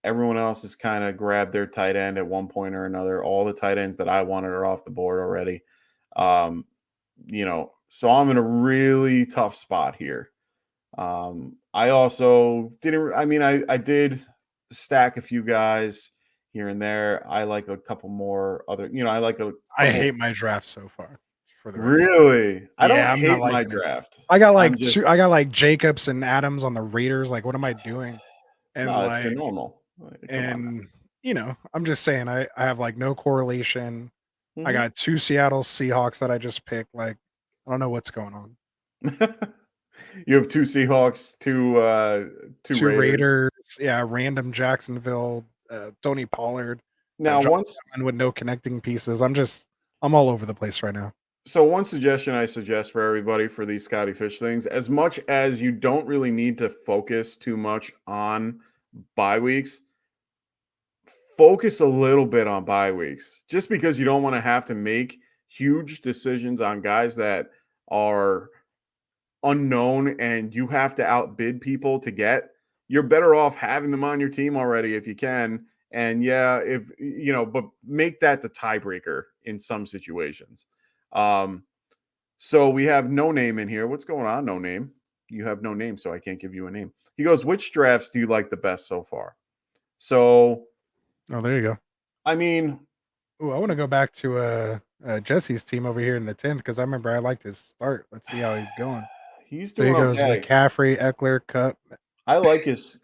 Everyone else has kind of grabbed their tight end at one point or another. All the tight ends that I wanted are off the board already. so I'm in a really tough spot here. I also didn't. I mean, I did stack a few guys here and there. I like a couple more other. I like a. I Couple, hate my draft so far. For the record. really, I don't Yeah, I'm not hate my liking it. draft. I got I'm like just, I got like Jacobs and Adams on the Raiders. Like, what am I doing? And no, it's like, normal. Come on. and I'm just saying, I have like no correlation. I Mhm. got 2 Seattle Seahawks that I just picked. Like, I don't know what's going on. You have 2 Seahawks, 2 2 Raiders. Raiders, yeah, random Jacksonville, Tony Pollard, Now, Josh once Allen with no connecting pieces. I'm all over the place right now. So one suggestion I suggest for everybody for these Scotty Fish things, as much as you don't really need to focus too much on bye weeks, focus a little bit on bye weeks, just because you don't want to have to make huge decisions on guys that are unknown and you have to outbid people to get. You're better off having them on your team already if you can. And yeah, but make that the tiebreaker in some situations. So we have No Name in here. What's going on, No Name? You have no name, so I can't give you a name. He goes, which drafts do you like the best so far? So, Oh, there you go. I mean, Ooh, I want to go back to Jesse's team over here in the 10th because I remember I liked his start. Let's see how he's going. he's So he doing goes okay. McCaffrey, Eckler, Cup. I like his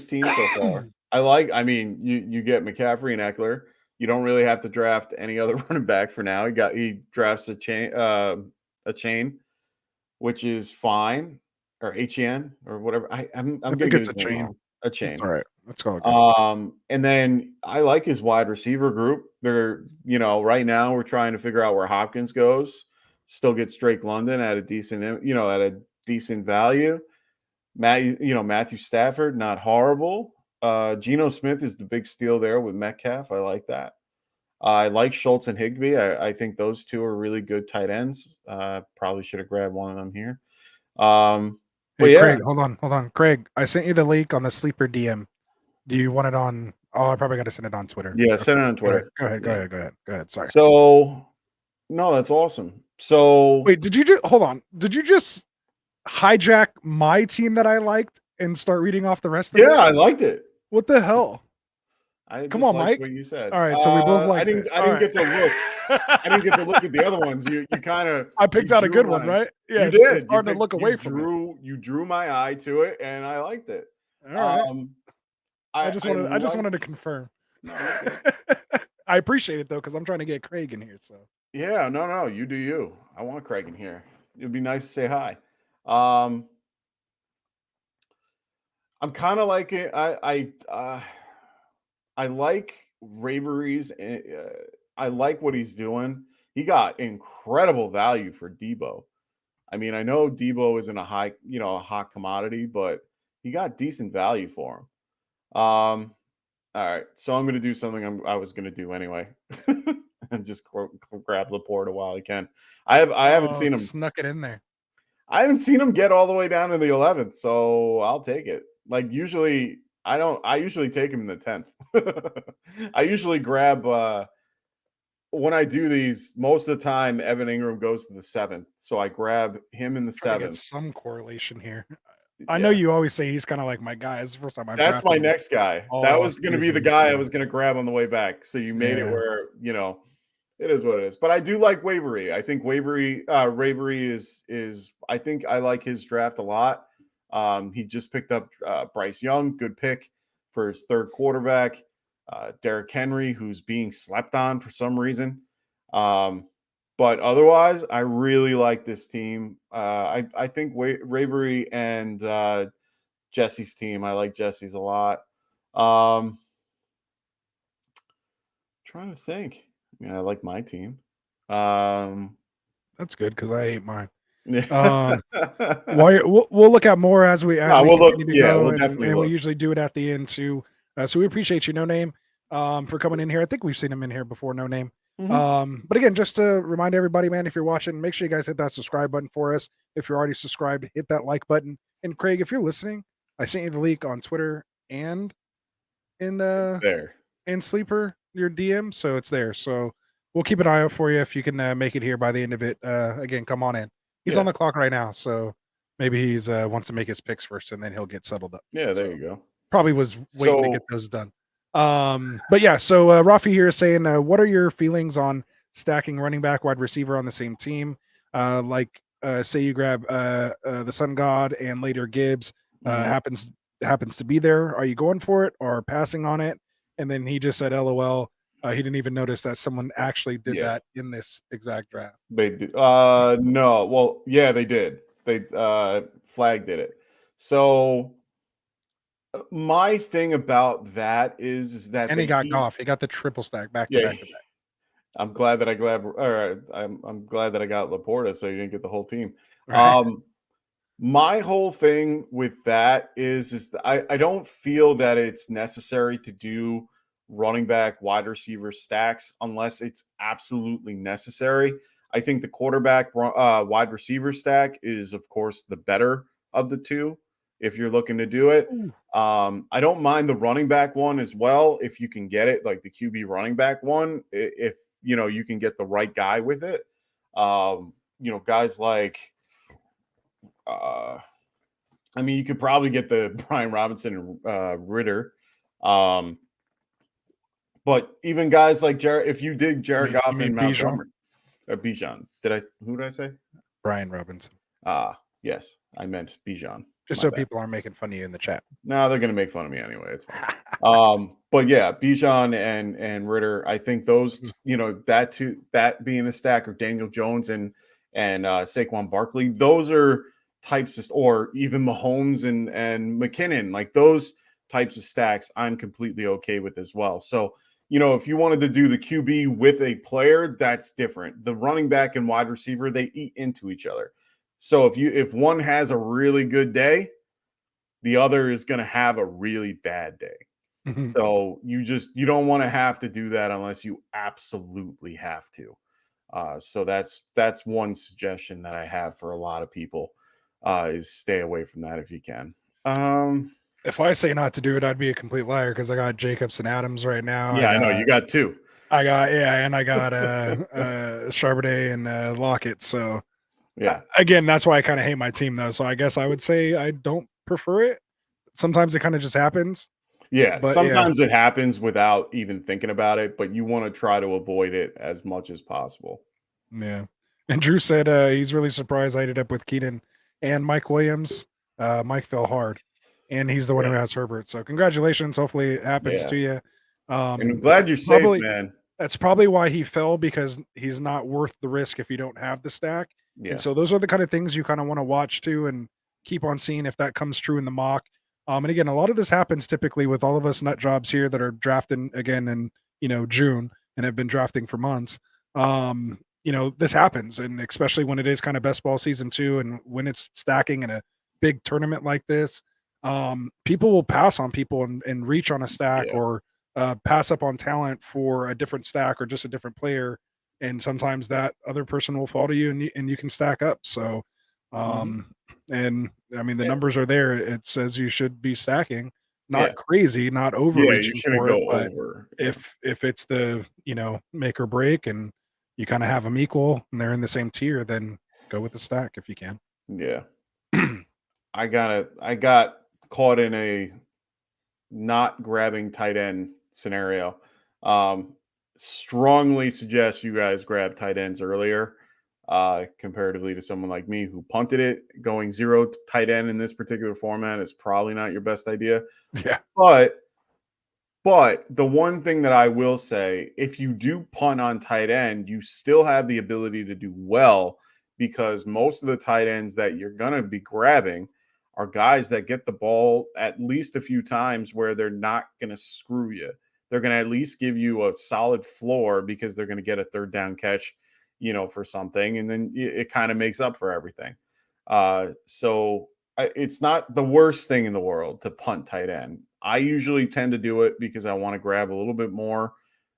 team so far. I mean, you get McCaffrey and Eckler. You don't really have to draft any other running back for now. He drafts a chain, which is fine, or HEN or whatever. I'm I think getting it's a his name chain. wrong. A It's chain. all right. Let's call it good. And then I like his wide receiver group. They're, right now we're trying to figure out where Hopkins goes. Still gets Drake London at a decent value. Matthew Stafford, not horrible. Geno Smith is the big steal there with Metcalf. I like that. I like Schultz and Higbee. I think those two are really good tight ends. Probably should have grabbed one of them here. But Hey, yeah, Craig, hold on. Craig, I sent you the link on the sleeper DM. Do you want it on? Oh, I probably got to send it on Twitter. yeah, send it Okay. on Twitter. Go ahead. Yeah. Go ahead. Sorry. So, no, that's awesome. So, Wait, did you just hold on? Did you just hijack my team that I liked and start reading off the rest of yeah, it? I liked it. What the hell? I Come just on, liked Mike. what you said. All right, so we both I liked didn't. it. I didn't get to look. I didn't get to look at the other ones. You kind of. I picked out a good one, right? Yeah, You it's did. hard to look away from it. You drew my eye to it, and I liked it. All right. I just wanted to confirm. No, you're good. I appreciate it though, because I'm trying to get Craig in here. So Yeah, no, you do you. I want Craig in here. It'd be nice to say hi. I'm kind of like it. I like Ravery's. I like what he's doing. He got incredible value for Debo. I mean, I know Debo isn't a hot commodity, but he got decent value for him. All right, so I'm going to do something I was going to do anyway, and just grab Laporta while I can. I haven't seen him. Snuck it in there. I haven't seen him get all the way down to the 11th, so I'll take it. Like usually, I don't. I usually take him in the 10th. I usually grab when I do these. Most of the time, Evan Ingram goes to the 7th, so I grab him in the 7th. Some correlation here. I know you always say he's kind of like my guy. It's the first time That's my next guy. That was going to be the guy I was going to grab on the way back. So you made it where it is what it is. But I do like Wavery. I think Wavery is. I think I like his draft a lot. He just picked up Bryce Young, good pick for his third quarterback. Derrick Henry, who's being slept on for some reason. But otherwise, I really like this team. I think Ravery and Jesse's team. I like Jesse's a lot. Trying to think. I mean, I like my team. That's good because I hate mine. We'll look at more as we continue to go, and we usually do it at the end too. So we appreciate you, No Name, for coming in here. I think we've seen him in here before, No Name. Mm-hmm. But again, just to remind everybody, man, if you're watching, make sure you guys hit that subscribe button for us. If you're already subscribed, hit that like button. And Craig, if you're listening, I sent you the link on Twitter and in there and Sleeper, your DM, so it's there. So we'll keep an eye out for you if you can make it here by the end of it. Again, come on in. He's on the clock right now, so maybe he's wants to make his picks first, and then he'll get settled up. Yeah, there So, you go. probably was waiting to get those done. But yeah, so Rafi here is saying, what are your feelings on stacking running back, wide receiver on the same team? Say you grab the Sun God and later Gibbs happens to be there. Are you going for it or passing on it? And then he just said, LOL. He didn't even notice that someone actually did that in this exact draft. They did. No. Well, yeah, they did. They Flag did it. So my thing about that is that And he got Goff. He got the triple stack back to back to back. I'm glad that I got Laporta, so you didn't get the whole team. Right. My whole thing with that is that I don't feel that it's necessary to do running back, wide receiver stacks unless it's absolutely necessary. I think the quarterback, wide receiver stack is, of course, the better of the two if you're looking to do it. I don't mind the running back one as well if you can get it, like the QB running back one, if you can get the right guy with it. Guys like you could probably get the Brian Robinson and Ritter. But even guys like Jared, if you did Jared Goff and Montgomery, Bijan. Who did I say? Brian Robinson. Yes, I meant Bijan. Just so people aren't making fun of you in the chat. No, they're going to make fun of me anyway. It's fine. But yeah, Bijan and Ritter, I think those, that being a stack, or Daniel Jones and Saquon Barkley, those are types of, or even Mahomes and McKinnon, like those types of stacks, I'm completely okay with as well. So, if you wanted to do the QB with a player, that's different. The running back and wide receiver, they eat into each other. So if one has a really good day, the other is going to have a really bad day. Mm-hmm. So you don't want to have to do that unless you absolutely have to. So that's one suggestion that I have for a lot of people is stay away from that if you can. If I say not to do it, I'd be a complete liar because I got Jacobs and Adams right now. Yeah, I know you got two. And I got Charbonnet and Lockett. So yeah, again, that's why I kind of hate my team though. So I guess I would say I don't prefer it. Sometimes it kind of just happens. Yeah, but sometimes it happens without even thinking about it, but you want to try to avoid it as much as possible. Yeah. And Drew said he's really surprised I ended up with Keenan and Mike Williams. Mike fell hard, and he's the one who has Herbert. So congratulations. Hopefully it happens to you. And I'm glad you're safe, man. That's probably why he fell, because he's not worth the risk if you don't have the stack. Yeah. And so those are the kind of things you kind of want to watch too and keep on seeing if that comes true in the mock. And again, a lot of this happens typically with all of us nut jobs here that are drafting again in, June and have been drafting for months. This happens, and especially when it is kind of best ball season too, and when it's stacking in a big tournament like this, people will pass on people and reach on a stack or pass up on talent for a different stack or just a different player. And sometimes that other person will fall to you and you can stack up. So, and I mean, the numbers are there. It says you should be stacking, not crazy, not overreaching for it. But if it's the, make or break and you kind of have them equal and they're in the same tier, then go with the stack if you can. Yeah. I got caught in a not grabbing tight end scenario. Strongly suggest you guys grab tight ends earlier, comparatively to someone like me who punted it. Going 0 tight end in this particular format is probably not your best idea. Yeah. But the one thing that I will say, if you do punt on tight end, you still have the ability to do well, because most of the tight ends that you're going to be grabbing are guys that get the ball at least a few times where they're not going to screw you. They're going to at least give you a solid floor because they're going to get a third down catch, for something. And then it kind of makes up for everything. So it's not the worst thing in the world to punt tight end. I usually tend to do it because I want to grab a little bit more,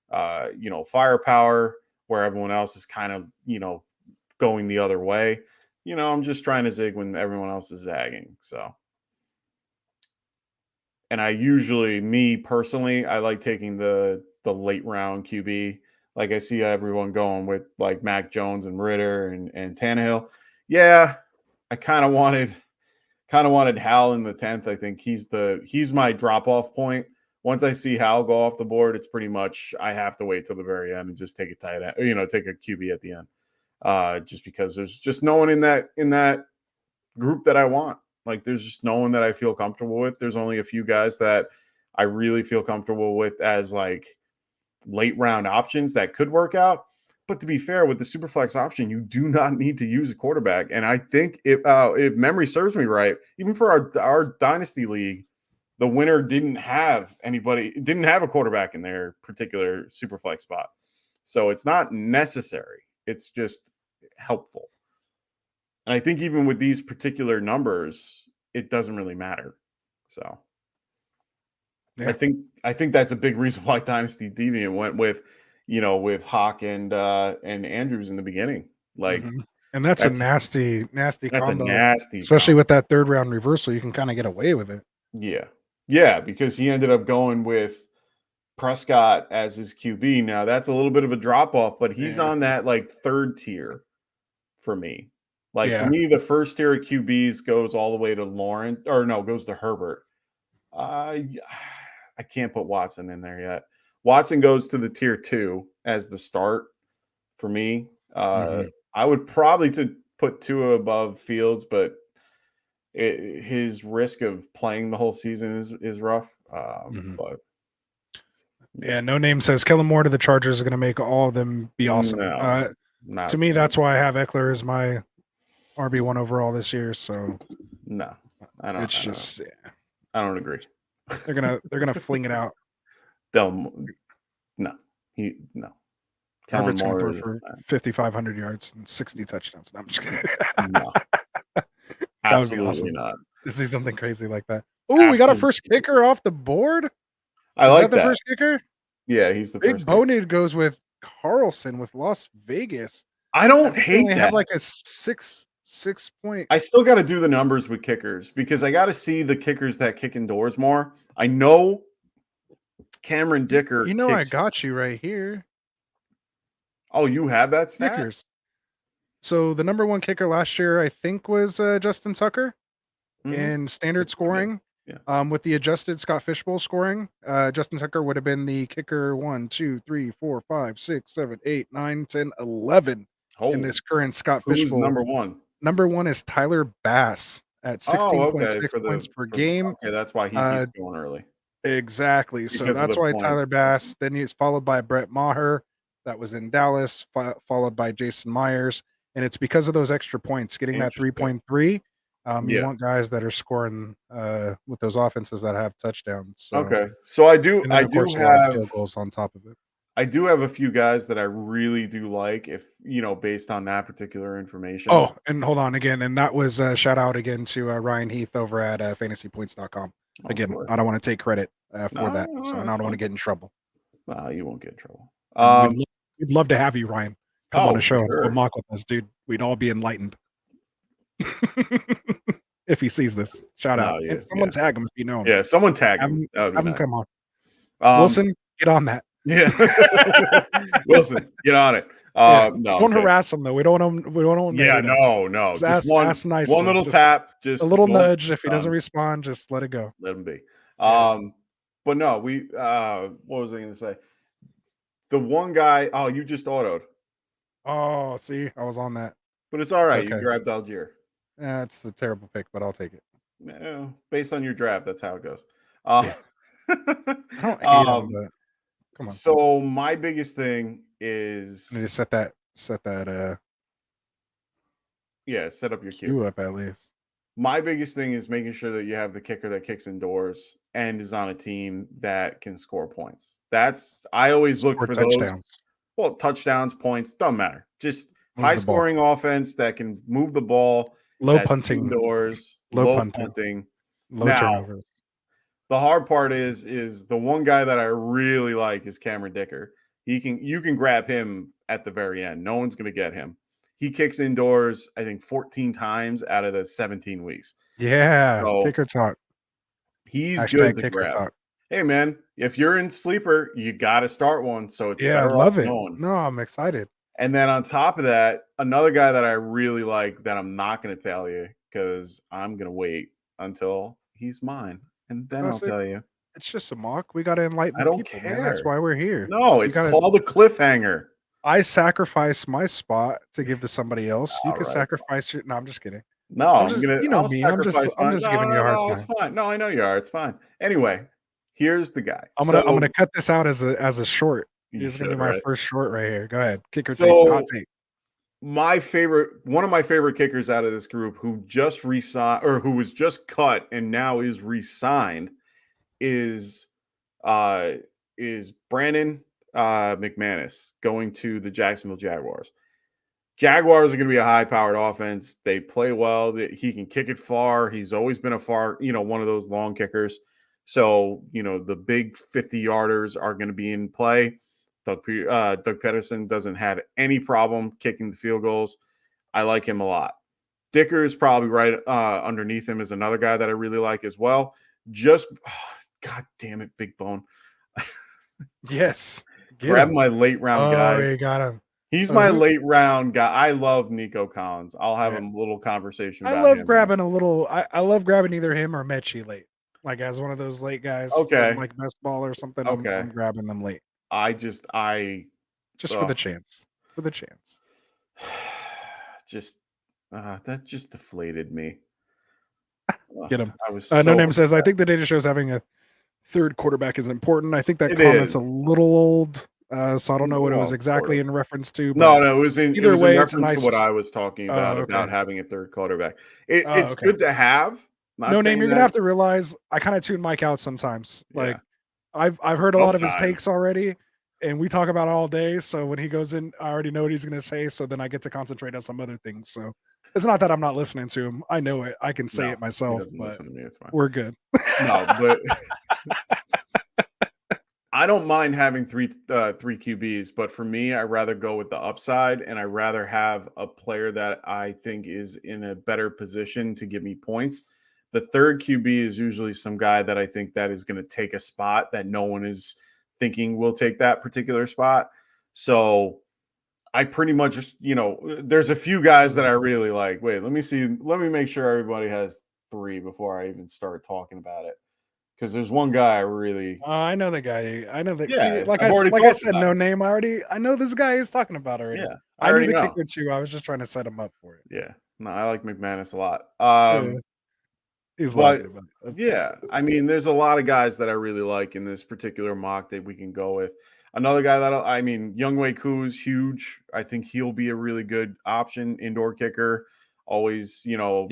firepower where everyone else is kind of, going the other way. I'm just trying to zig when everyone else is zagging. So, and I usually, me personally, I like taking the late round QB, Like I see everyone going with like Mac Jones and Ritter and Tannehill. Yeah, I kind of wanted Hal in the 10th. I think he's my drop off point. Once I see Hal go off the board, it's pretty much I have to wait till the very end and just take a tight end, take a QB at the end. Just because there's just no one in that group that I want. Like there's just no one that I feel comfortable with. There's only a few guys that I really feel comfortable with as like late round options that could work out. But to be fair, with the Superflex option, you do not need to use a quarterback. And I think if memory serves me right, even for our Dynasty League, the winner didn't have a quarterback in their particular Superflex spot. So it's not necessary. It's just helpful. And I think even with these particular numbers, it doesn't really matter. So yeah. I think that's a big reason why Dynasty Deviant went with Hawk and Andrews in the beginning. Like, and that's a nasty that's combo. A nasty, especially with that third round reversal. You can kind of get away with it. Yeah, because he ended up going with Prescott as his QB. Now that's a little bit of a drop off, but he's on that like third tier for me. Like for me, the first tier of QBs goes all the way to goes to Herbert. I can't put Watson in there yet. Watson goes to the tier 2 as the start for me. I would probably put Tua above Fields, but his risk of playing the whole season is rough. But No Name says Kellen Moore to the Chargers is going to make all of them be awesome. No, to me, that's why I have Eckler as my RB1 overall this year. So no, I don't. It's just I don't agree. They're gonna fling it out. No. Herbert's gonna throw for 5,500 yards and 60 touchdowns. No, I'm just kidding. No, absolutely awesome. Not. To see something crazy like that. Oh, we got our first kicker off the board. I like that. The first kicker. Yeah, he's the Big first. Big Boned goes with Carlson with Las Vegas. I don't hate that. Have like a six point. I still got to do the numbers with kickers because I got to see the kickers that kick indoors more. I know Cameron Dicker. I got you right here. Oh, you have that stat? Kickers. So the number 1 kicker last year, I think, was Justin Tucker in standard scoring. Yeah. With the adjusted Scott Fishbowl scoring, Justin Tucker would have been the kicker 1, 2, 3, 4, 5, 6, 7, 8, 9, 10, 11 in this current Scott Fishbowl. Who's number 1? Number 1 is Tyler Bass at 16.6 points per game. Okay, that's why he keeps going early. Exactly. Because so that's why Tyler Bass. Then he's followed by Brett Maher. That was in Dallas, followed by Jason Myers. And it's because of those extra points, getting that 3.3. You want guys that are scoring with those offenses that have touchdowns. So, okay. So I do have field goals on top of it. I do have a few guys that I really do like if, based on that particular information. Oh, and hold on again. And that was a shout out again to Ryan Heath over at fantasypoints.com. Again, I don't want to take credit for that. So I don't want to get in trouble. Well, you won't get in trouble. We'd love to have you, Ryan. Come on the show. Sure. We'll mock with us, dude. We'd all be enlightened. If he sees this, shout out. And someone tag him if you know him. Yeah, someone tag him. Have him come on. Wilson, get on that. Yeah. Wilson, get on it. No, don't harass him though. We don't want. Yeah, no. Just ask nicely. One little tap, just a little nudge. If he doesn't respond, just let it go. Let him be. But no, we. What was I going to say? The one guy. Oh, you just autoed. Oh, see, I was on that. But it's all right. You grabbed Algier. It's a terrible pick, but I'll take it. Yeah, based on your draft, that's how it goes. I don't hate him, but come on. So my biggest thing is I need to set that set up your queue. You up at least. My biggest thing is making sure that you have the kicker that kicks indoors and is on a team that can score points. I always look for touchdowns. Those. Well, touchdowns, points, don't matter. Just high scoring offense that can move the ball. Low punting indoors. Low punting. Low turnovers. The hard part is the one guy that I really like is Cameron Dicker. You can grab him at the very end. No one's going to get him. He kicks indoors, I think, 14 times out of the 17 weeks. Yeah, so kicker talk. He's good to grab. Talk. Hey, man, if you're in sleeper, you got to start one. So it's Yeah, I better off love it. knowing. No, I'm excited. And then on top of that, another guy that I really like that I'm not going to tell you because I'm going to wait until he's mine. And then I'll tell you. It's just a mock. We got to enlighten I the don't people, man. That's care. why we're here. No, You it's gotta- called a cliffhanger. I sacrifice my spot to give to somebody else. You All can right. sacrifice your. No, I'm just kidding. No, I'm just, you know I'll me. I'm just sacrifice mine. giving you a hard It's time. fine. No, I know you are. It's fine. Anyway, here's the guy. I'm gonna cut this out as a short. Here's gonna be my right? first short right here. Go ahead, kicker tape, So hot tape. one of my favorite kickers out of this group who just re-signed or who was just cut and now is re-signed is Brandon McManus going to the Jacksonville Jaguars. Jaguars are going to be a high-powered offense. They play well. He can kick it far. He's always been one of those long kickers. So, the big 50-yarders are going to be in play. Doug Pederson doesn't have any problem kicking the field goals. I like him a lot. Dicker is probably right underneath him is another guy that I really like as well. God damn it, Big Bone. Yes. Grab my late round guy. Oh, you got him. He's my late round guy. I love Nico Collins. I'll have a little conversation about him. I love grabbing either him or Mechie late. Like as one of those late guys. Okay. Like best ball or something. Okay. I'm grabbing them late. Just for the chance. For the chance. That just deflated me. Get him. I was No Name says, I think the data shows having a third quarterback is important. I think that comment's a little old. So I don't know what it was exactly in reference to. No, it was in reference nice... to what I was talking about, about having a third quarterback. It's okay. good to have. No Name, you're gonna have to realize I kind of tune Mike out sometimes. Like I've heard a lot of his takes already, and we talk about it all day. So when he goes in, I already know what he's gonna say. So then I get to concentrate on some other things. So it's not that I'm not listening to him. I know it. I can say it myself. But me. It's fine. We're good. No, but I don't mind having three QBs, but for me, I rather go with the upside, and I rather have a player that I think is in a better position to give me points. The third QB is usually some guy that I think that is going to take a spot that no one is thinking will take that particular spot. So I pretty much, there's a few guys that I really like. Wait, let me see. Let me make sure everybody has three before I even start talking about it. Because there's one guy I really. I know the guy. I know that. Yeah, see, like I said, No Name. I know this guy is talking about already. Yeah, I knew the kicker too. I was just trying to set him up for it. Yeah, no, I like McManus a lot. He's laughing about it. I mean, there's a lot of guys that I really like in this particular mock that we can go with. Another guy Younghoe Koo's huge. I think he'll be a really good option, indoor kicker. Always, he was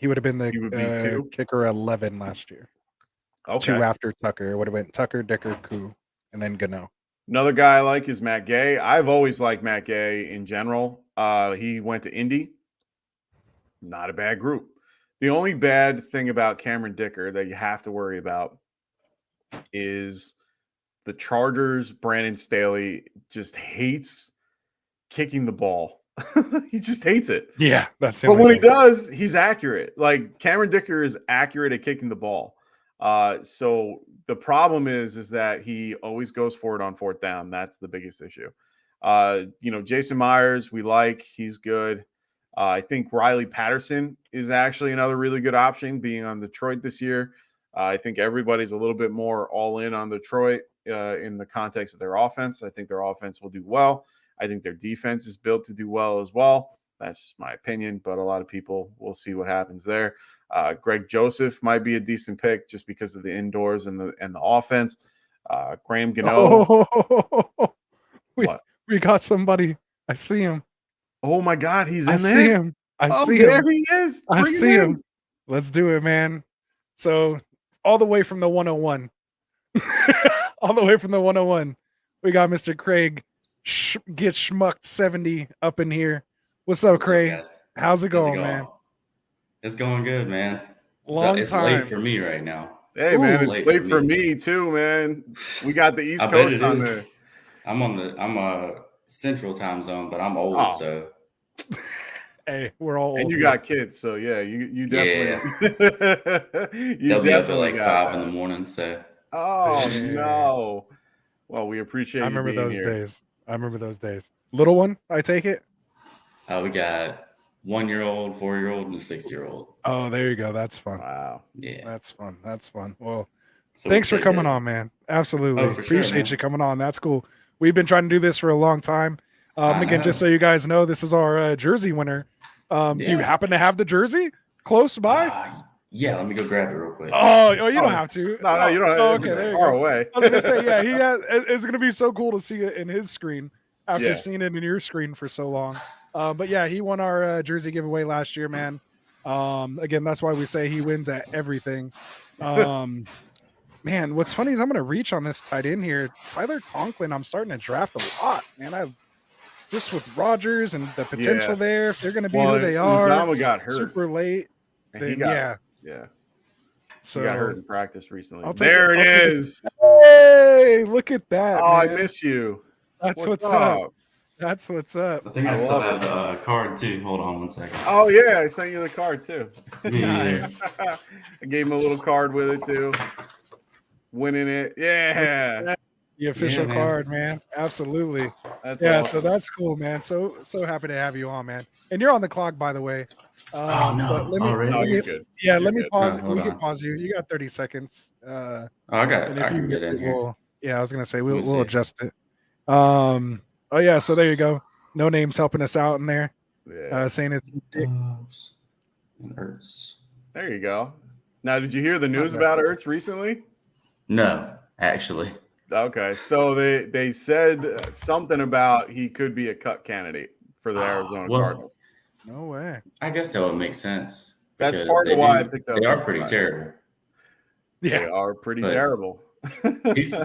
he would have been the kicker 11 last year. Okay. 2 after Tucker. It would have been Tucker, Dicker, Koo, and then Gano. Another guy I like is Matt Gay. I've always liked Matt Gay in general. He went to Indy. Not a bad group. The only bad thing about Cameron Dicker that you have to worry about is the Chargers. Brandon Staley just hates kicking the ball. He just hates it. Yeah, that's it. But when he does, he's accurate. Like Cameron Dicker is accurate at kicking the ball. So the problem is that he always goes for it on fourth down. That's the biggest issue. Jason Myers, we like. He's good. I think Riley Patterson is actually another really good option being on Detroit this year. I think everybody's a little bit more all in on Detroit in the context of their offense. I think their offense will do well. I think their defense is built to do well as well. That's my opinion, but a lot of people will see what happens there. Greg Joseph might be a decent pick just because of the indoors and the offense. Graham Gano. We got somebody. I see him. Oh my God, he's in there. I see him. I see him. There he is. I see him. Let's do it, man. So all the way from the 101. All the way from the 101. We got Mr. Craig Get Schmucked 70 up in here. What's up, Craig? How's it going, man? It's going good, man. It's time. late for me right now. Hey, man, it's late for me too, man. We got the East Coast on there. I'm a Central time zone, but I'm old, so. Hey, we're all old. And you got kids, so yeah, you definitely. They'll be up at like 5 in the morning, so. Oh Damn. no. Well, we appreciate I you remember being those here. days. I remember those days. Little one, I take it. We got 1-year-old, 4-year-old, and a 6-year-old. Oh, there you go. That's fun. Wow. Yeah. That's fun. That's fun. Well, So we thanks for stay coming busy. on, man. Absolutely. Oh, for sure, Appreciate man. you coming on. That's cool. We've been trying to do this for a long time. I Again, just so know. you guys know, this is our jersey winner. Do you Yeah. happen to have the jersey close by? Yeah, let me go grab it real quick. Oh, you don't Oh, have to. No, you don't. Oh, It's okay, there you far go. away. I was gonna say, yeah, it's gonna be so cool to see it in his screen after Yeah. seeing it in your screen for so long. But yeah, he won our jersey giveaway last year, man. Again, that's why we say he wins at everything. Man, what's funny is I'm gonna reach on this tight end here. Tyler Conklin, I'm starting to draft a lot, man. I've just with Rodgers and the potential Yeah. there, if they're gonna be Well, who they are, Uzama got hurt. super late. And he Then got yeah. he got hurt in practice recently. I'll take There it. it I'll take it. is. Hey, look at that. Oh, I man. miss you. That's What's what's up. That's what's up. I think I I still love have the card too. Hold on one second. Oh yeah, I sent you the card too. Nice. I gave him a little card with it too. Winning it. Yeah. The official Yeah, man. card, man. Absolutely. That's Yeah, awesome. so that's cool, man. So happy to have you on, man. And you're on the clock, by the way. Oh, no. But let me, Already? No, let me- you're good. yeah, You're let me good. pause. No, hold We can on. pause you. You got 30 seconds. I And if you can miss get in it, here. yeah, I was gonna say Let me we'll see. adjust it. Oh yeah, so there you go. No names helping us out in there. Yeah. Saying it's Dubs and Ertz. There you go. Now, did you hear the news bad. about Ertz recently? No, actually. Okay, so they said something about he could be a cut candidate for the Arizona well, Cardinals. no way. I guess that would make sense. That's because part of they why I do- picked up. They are pretty terrible. They Yeah. are pretty But- terrible.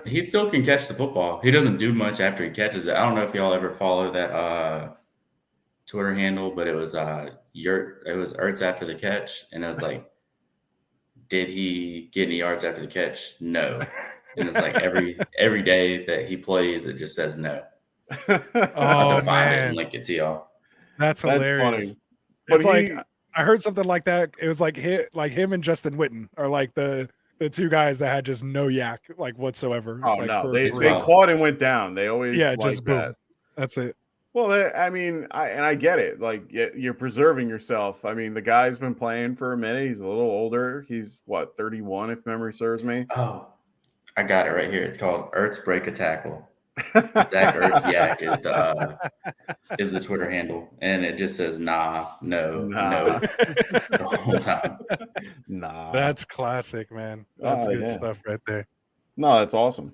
He still can catch the football. He doesn't do much after he catches it. I don't know if y'all ever follow that Twitter handle, but it was Ertz after the catch, and it was like, did he get any yards after the catch? No. And it's like every day that he plays, it just says no. I'll Oh have to find it man, and link it to y'all. that's That's hilarious. funny. But It's like he- I heard something like that. It was like him and Justin Witten are like the two guys that had just no yak like whatsoever. Oh like, no, for they real. caught and went down. They always Yeah, like just boom. that. That's it. Well, I mean, I get it. Like you're preserving yourself. I mean, the guy's been playing for a minute. He's a little older. He's what 31, if memory serves me. Oh, I got it right here. It's called Ertz Break a Tackle. Zach Ertz Yak is the Twitter handle, and it just says no the whole time. Nah, That's classic, man. That's Oh, good yeah. stuff right there. no, that's awesome.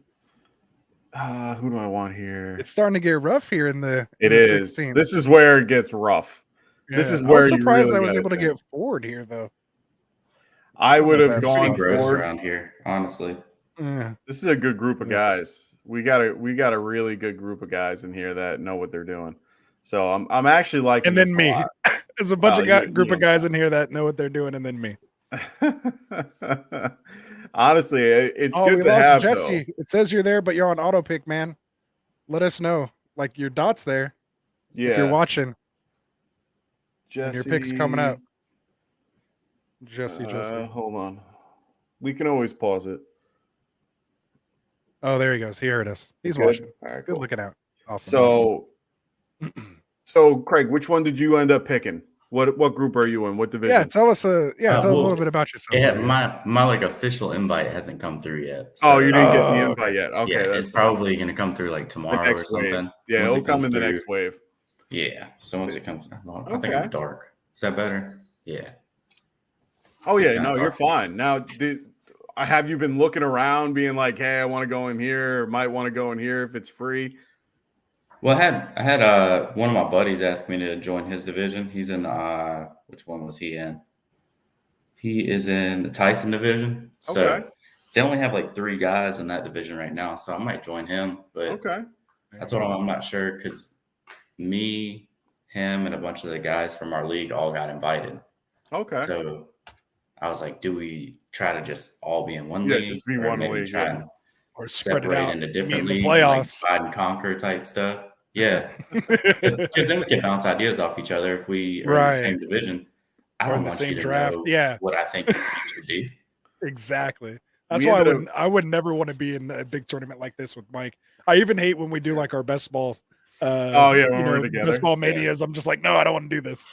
Who do I want here? It's starting to get rough here in the It in the is. 16. This is where it gets rough. This is I where was you surprised really I was gotta able to think. get Ford here though. I would have That's It's pretty gone gross forward. around here, honestly. Yeah. This is a good group of Yeah. guys. We got a really good group of guys in here that know what they're doing. So I'm actually liking And then this a me. lot. There's a bunch Oh, of group you of guys in here that know what they're doing, and then me. Honestly, it's Oh, good we to lost have Jesse. It says you're there, but you're on auto pick, man. Let us know. Like your dot's there though. Yeah, if you're watching. Jesse, And your pick's coming up. Jesse. Hold on. We can always pause it. Oh, there he goes. He heard us. He's Good? watching. All right, Good cool. looking out. Awesome. So Craig, which one did you end up picking? What group are you in? What division? Yeah, tell us tell us a well, little bit about yourself. Yeah, my like official invite hasn't come through yet. Oh, you didn't get the Oh, invite yet. Okay, yeah, that's it's probably gonna come through like the tomorrow or next something. wave. Yeah, Once it'll it come comes in the through. next wave. Yeah, so once it comes, I think Okay. I'm dark. Is that better? Yeah. Oh It's yeah, kinda no, you're dark. fine. Now, have you been looking around, being like, "Hey, I want to go in here," or might want to go in here if it's free? Well, I had one of my buddies ask me to join his division. He's in which one was he in? He is in the Tyson division. So Okay. they only have like 3 guys in that division right now. So I might join him, but Okay. that's what I'm not sure because me, him, and a bunch of the guys from our league all got invited. Okay. So I was like, do we try to just all be in one Yeah, league? just be or one maybe league, try yeah. and Or spread it separate out. into Meet different in the leagues, and, like playoffs. divide and conquer type stuff. Yeah. Because then we can bounce ideas off each other if we are in Right. the same division. I Or in don't the want same you to draft. know Yeah. what I think you should do. Exactly. That's We why ended I would never want to be in a big tournament like this with Mike. I even hate when we do like our best balls. Oh, yeah, when we're together. Best ball Yeah. manias. I'm just like, no, I don't want to do this.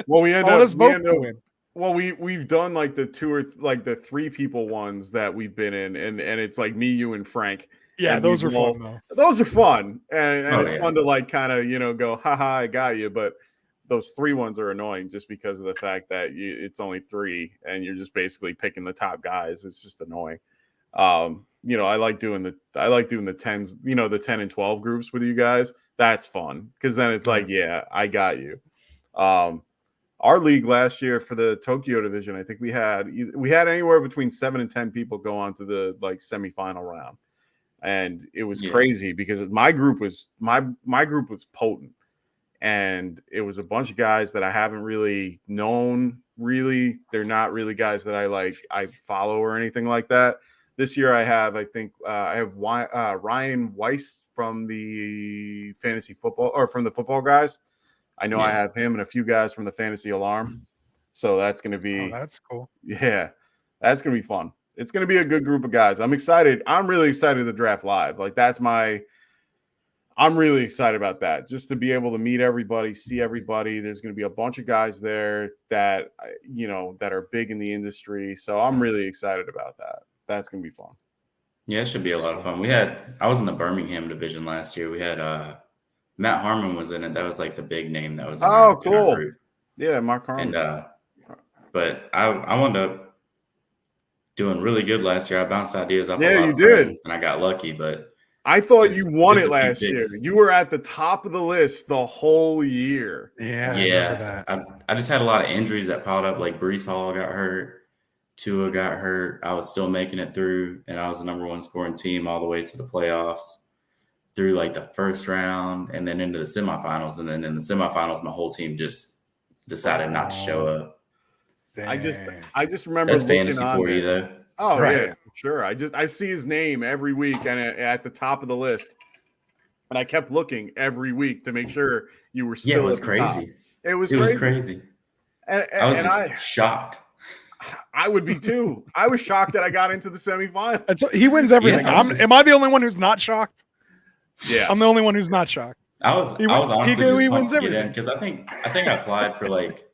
Well, we I end want up us both to win. Well, we've done like the the 3 people ones that we've been in, and it's like me, you, and Frank. Yeah, And those are we've all- fun though. Those are fun, and Oh, it's yeah. fun to like kind of go, haha, I got you. But those 3 ones are annoying just because of the fact that it's only 3, and you're just basically picking the top guys. It's just annoying. I like doing the 10s, the 10 and 12 groups with you guys. That's fun because then it's like, yeah, I got you. Our league last year for the Tokyo division, I think we had anywhere between 7 and 10 people go on to the like semifinal round, and it was crazy because my group was potent, and it was a bunch of guys that I haven't really known. Really, they're not really guys that I follow or anything like that. This year, I have Ryan Weiss from the fantasy football or from the football guys. I know I have him and a few guys from the Fantasy Alarm. So that's going to be that's cool. Yeah, that's going to be fun. It's going to be a good group of guys. I'm excited. I'm really excited to draft live. Like I'm really excited about that. Just to be able to meet everybody, see everybody. There's going to be a bunch of guys there that that are big in the industry. So I'm really excited about that. That's going to be fun. Yeah, it should be a lot of fun. I was in the Birmingham division last year. We had Matt Harmon was in it. That was like the big name that was in our cool. group. Yeah, Mark Harmon. And but I wound up doing really good last year. I bounced ideas off a lot of friends, and I got lucky. But I thought you won it last year. You were at the top of the list the whole year. Yeah, I remember that. I just had a lot of injuries that piled up. Like Brees Hall got hurt, Tua got hurt. I was still making it through, and I was the number 1 scoring team all the way to the playoffs, through like the first round, and then into the semifinals. And then in the semifinals, my whole team just decided not to show up. Dang. I just remember that's looking fantasy on for there. you though. Oh, right. Yeah, sure. I see his name every week and at the top of the list. And I kept looking every week to make sure you were still it was at the top. crazy. It was crazy. And I was just shocked. I would be too. I was shocked that I got into the semifinals. And so he wins everything. Am I the only one who's not shocked? Yeah, I'm the only one who's not shocked. I was honestly just pumped to get in everything. because I think I applied for like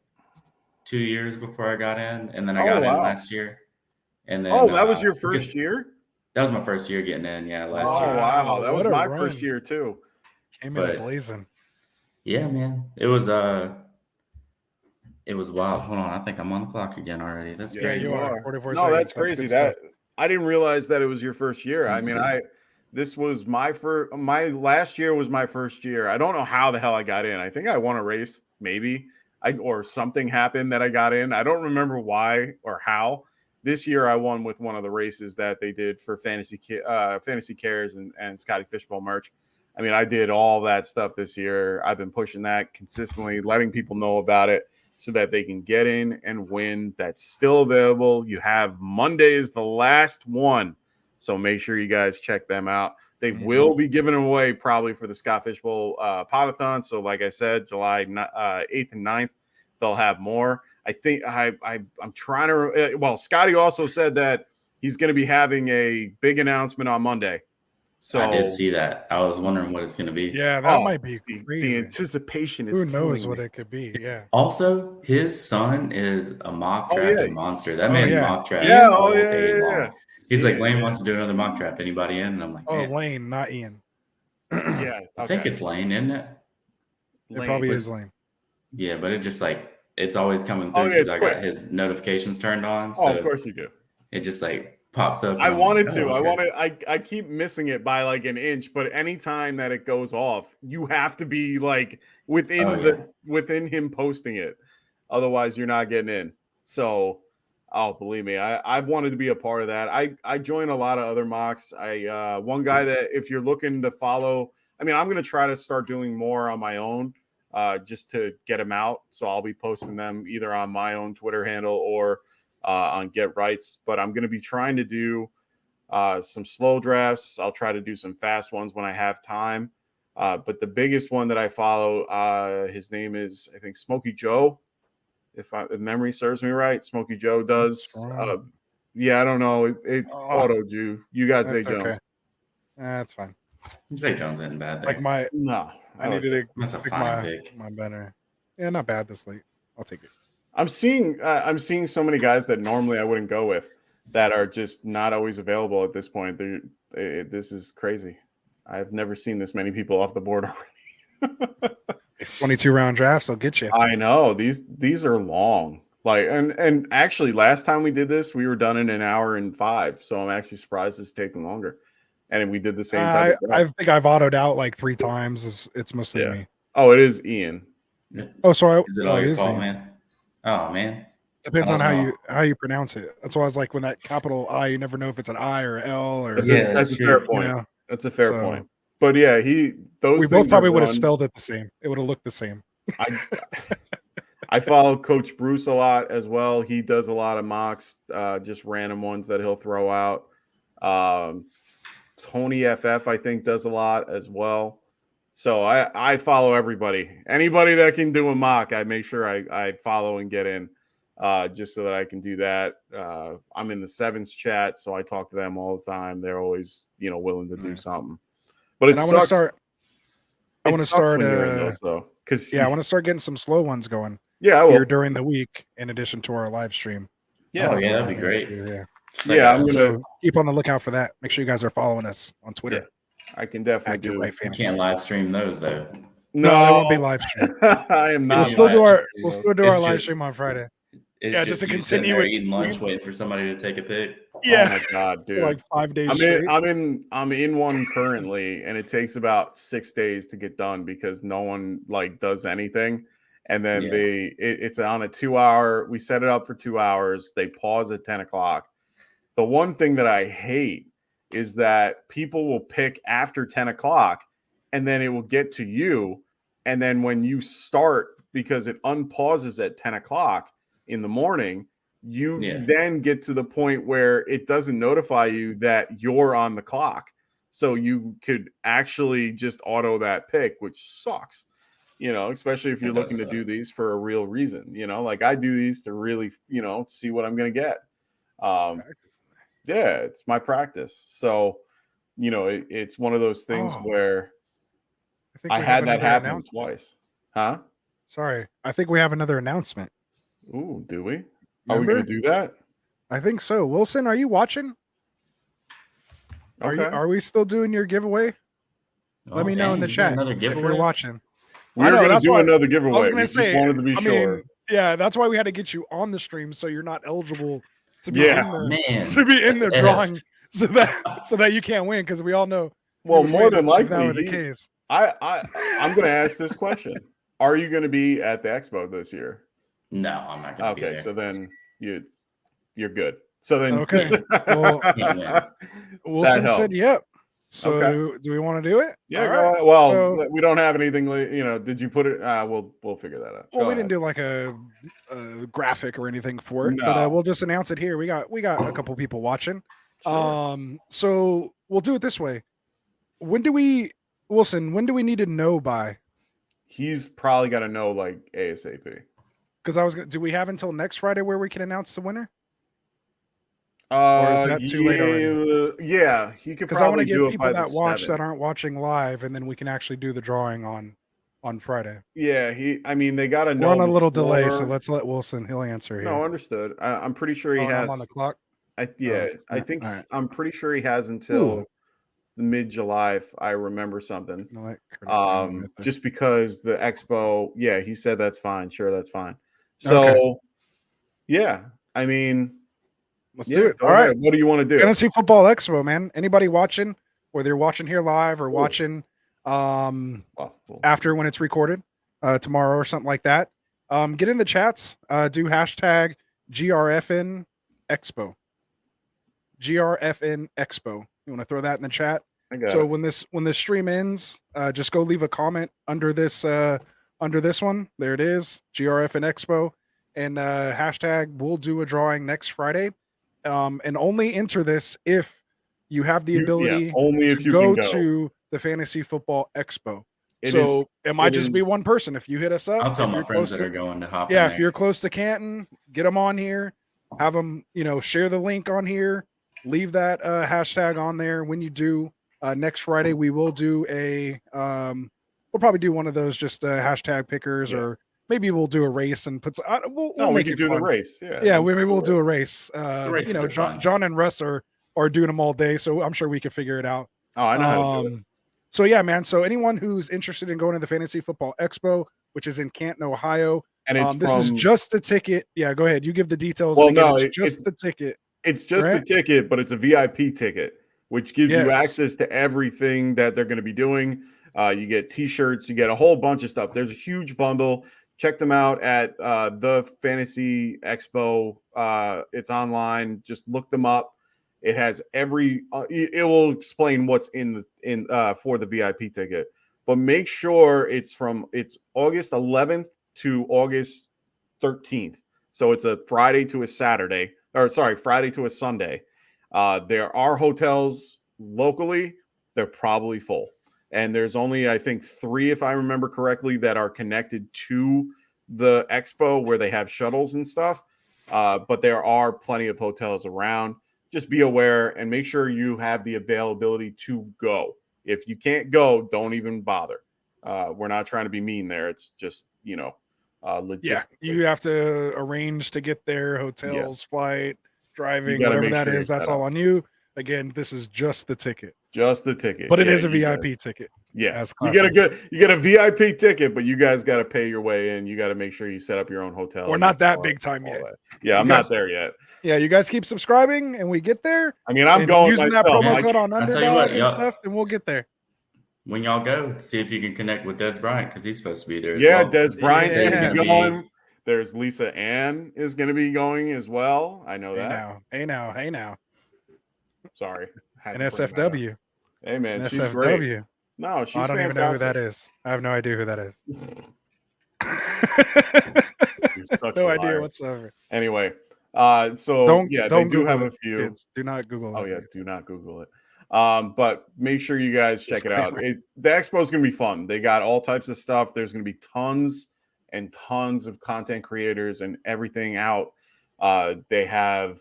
2 years before I got in, and then I got in last year. And then that was your first year? That was my first year getting in, last year. Oh wow, that was my first year too. Came in blazing. Yeah, man. It was wild. Hold on, I think I'm on the clock again already. That's crazy. You are. 44 no, seconds. That's crazy. That I didn't realize that it was your first year. This was my last year was my first year. I don't know how the hell I got in. I think I won a race, maybe. Or something happened that I got in. I don't remember why or how. This year I won with one of the races that they did for Fantasy Cares and Scotty Fishbowl merch. I mean, I did all that stuff this year. I've been pushing that consistently, letting people know about it so that they can get in and win. That's still available. You have Monday is the last one. So make sure you guys check them out. They will be giving away probably for the Scott Fishbowl Podathon. So like I said, July 8th and 9th, they'll have more. I think I'm trying to. Well, Scotty also said that he's going to be having a big announcement on Monday. So I did see that. I was wondering what it's going to be. Yeah, that might be crazy. The anticipation is. Who knows what it could be? Yeah. Also, his son is a mock drafting monster. That man mock drafts all day long. He's like, Lane wants to do another mock draft. Anybody in? And I'm like, Lane, not Ian. Yeah, I think it's Lane, isn't it? It probably is Lane. Yeah, but it just like. It's always coming through because I got his notifications turned on. So of course you do. It just like pops up. I wanted to. I keep missing it by like an inch, but anytime that it goes off, you have to be like within him posting it. Otherwise, you're not getting in. So, believe me, I've wanted to be a part of that. I join a lot of other mocks. One guy that if you're looking to follow, I'm going to try to start doing more on my own. Just to get them out. So I'll be posting them either on my own Twitter handle or on Get Rights. But I'm going to be trying to do some slow drafts. I'll try to do some fast ones when I have time. But the biggest one that I follow, his name is, I think, Smokey Joe. If memory serves me right, Smokey Joe does Yeah, I don't know. It Oh, autoed you. You got Zay that's Jones. okay. That's fine. Zay Jones isn't bad there. Like No, I needed to That's a pick fine pick. my better. Yeah, not bad this late. I'll take it. I'm seeing so many guys that normally I wouldn't go with that are just not always available at this point. This is crazy. I've never seen this many people off the board already. It's 22 round drafts. I'll get you. I know these are long. Like and actually, last time we did this, we were done in an hour and 5. So I'm actually surprised it's taking longer. And we did the same type of I stuff. think I've autoed out like 3 times. It's mostly Yeah. me. Oh, it is Ian. Oh, so Is it all your is fault, Ian. man? Oh man. Depends I on was how you pronounce it. That's why I was like, when that capital I, you never know if it's an I or L or That's Yeah, that's that's a fair true. point. You know? That's a fair So- point. But yeah, those we things both probably are would have done. spelled it the same. It would have looked the same. I follow Coach Bruce a lot as well. He does a lot of mocks, just random ones that he'll throw out. Tony FF, I think, does a lot as well. So I follow everybody. Anybody that can do a mock, I make sure I follow and get in, just so that I can do that. I'm in the Sevens chat, so I talk to them all the time. They're always, willing to do Right. something. But And I want to start. I It want to sucks start. when you're in those, though, because Yeah, I want to start getting some slow ones going yeah, I will. here during the week, in addition to our live stream. Yeah, Oh yeah, that'd be great. Yeah. Yeah, I'm gonna. So keep on the lookout for that. Make sure you guys are following us on Twitter. I can definitely At Get do. Right You Fantasy. can't live stream those though. No, they won't be live stream. I am not. We'll still do live our streaming those. It's live just- stream on Friday. It's Yeah, just just to you sitting continue there it. eating lunch, waiting for somebody to take a pic. Oh my god, dude! For like 5 days I'm straight. in one currently, and it takes about 6 days to get done because no one does anything, and then Yeah. it's on a 2-hour. We set it up for 2 hours. They pause at 10 o'clock. The one thing that I hate is that people will pick after 10 o'clock, and then it will get to you, and then when you start, because it unpauses at 10 o'clock in the morning, you then get to the point where it doesn't notify you that you're on the clock. So you could actually just auto that pick, which sucks, especially if you're looking to do these for a real reason. I do these to really, see what I'm going to get. Yeah, it's my practice. So, it's one of those things where think I we had have that another happen announcement. twice. Huh? Sorry, I think we have another announcement. Ooh, do we? Are we Remember? going to do that? I think so. Wilson, are you watching? Okay. Are we still doing your giveaway? Let me know in the chat Another if you're giveaway. watching. We I were know, going to that's do why- another I was giveaway. gonna We say, just wanted to be I sure. mean, yeah, that's why we had to get you on the stream, so you're not eligible to be Yeah. in the, Man, to be in the that's drawing, effed. so that you can't win, because we all know. Well, you would more win than if that likely, were the case. I'm going to ask this question: are you going to be at the expo this year? No, I'm not going to be Okay, there. so then you're good. So then, Okay. Well, Yeah. Wilson helps. said, "Yep." So Okay. do we want to do it? yeah, All go right. ahead. Well, So- we don't have anything. Did you put it? We'll figure that out. Well, Go we ahead. didn't do like a graphic or anything for it, but No. we'll just announce it here. We got a couple people watching. Sure. So we'll do it this way. Wilson, when do we need to know by? He's probably got to know ASAP. Because do we have until next Friday where we can announce the winner? Or is that too late already? Yeah, he could Because I want probably to do give it people by that the watch 7th. that aren't watching live, and then we can actually do the drawing on Friday. Yeah, they got to know. We're on a little delay, so before- let's let Wilson. He'll answer here. No, understood. I'm pretty sure he Oh, and has. I'm on the clock. I yeah, think all right. I'm pretty sure he has until Ooh. mid-July. If I remember something. No, let Curtis know right there. Just because the expo. Yeah, he said that's fine. Sure, that's fine. So, Okay. yeah, I mean, Let's yeah, do it. go All ahead. right. What do you want to do? Fantasy Football Expo, man. Anybody watching, whether you're watching here live or Ooh. watching Well, after when it's recorded tomorrow or something like that, get in the chats. Do hashtag GRFN Expo. GRFN Expo. You want to throw that in the chat? I got So it. when this stream ends, just go leave a comment under this one. There it is, GRFN Expo, and hashtag we'll do a drawing next Friday. And only enter this if you have the ability only if to you go can go. to the Fantasy Football Expo. It So is- it might it just be is- one person. If you hit us up, I'll tell if my you're friends close that are going to hop yeah, in if you're close to Canton, get them on here. have them, share the link on here, leave that hashtag on there. When you do, next Friday, we will do we'll probably do one of those just hashtag pickers, or maybe we'll do a race and we'll we make can it do fun. the race. Yeah. Yeah, maybe we'll do a race. races are fun. John and Russ are doing them all day, so I'm sure we can figure it out. Oh, I know how to do it. So yeah, man. So anyone who's interested in going to the Fantasy Football Expo, which is in Canton, Ohio, And it's this is just a ticket. Yeah, go ahead. You give the details. Well, and again, no, it's just the ticket. It's just right? the ticket, but it's a VIP ticket, which gives you Yes. access to everything that they're going to be doing. You get T-shirts, you get a whole bunch of stuff. There's a huge bundle. Check them out at the Fantasy Expo. It's online. Just look them up. It has every. It will explain what's in for the VIP ticket. But make sure it's August 11th to August 13th. So it's a Friday to a Saturday, or sorry, Friday to a Sunday. There are hotels locally. They're probably full. And there's only, I think, 3, if I remember correctly, that are connected to the expo where they have shuttles and stuff. But there are plenty of hotels around. Just be aware and make sure you have the availability to go. If you can't go, don't even bother. We're not trying to be mean there. It's just, logistically. Yeah, you have to arrange to get there, hotels, flight, driving, gotta whatever make that sure is. you're That's set all up. on you. Again, this is just the ticket, Just the ticket. but it is a you VIP ticket. Yeah, as you get classic. you get a VIP ticket, but you guys got to pay your way in. You got to make sure you set up your own hotel. We're not that big time yet. Yeah, I'm not there yet. Yeah, you guys keep subscribing, and we get there. I mean, I'm and going using myself. that promo I- code on I'll tell you Underdog what, and y'all- stuff, and we'll get there. When y'all go, see if you can connect with Des Bryant because he's supposed to be there. Yeah, as well. Des Bryant's Yeah. going to be going. There's Lisa Ann is going to be going as well. I know that. Hey now. Sorry. An SFW. Hey, man, An she's SFW. great. No, she's I don't even know who that fantastic. is. I have no idea who that is. You're such a No liar. idea whatsoever. Anyway, Don't they don't do Google have a it, few. kids. Do not Google it. Oh yeah, do not Google it. But make sure you guys check it out. Disclaimer. The expo is going to be fun. They got all types of stuff. There's going to be tons and tons of content creators and everything out. They have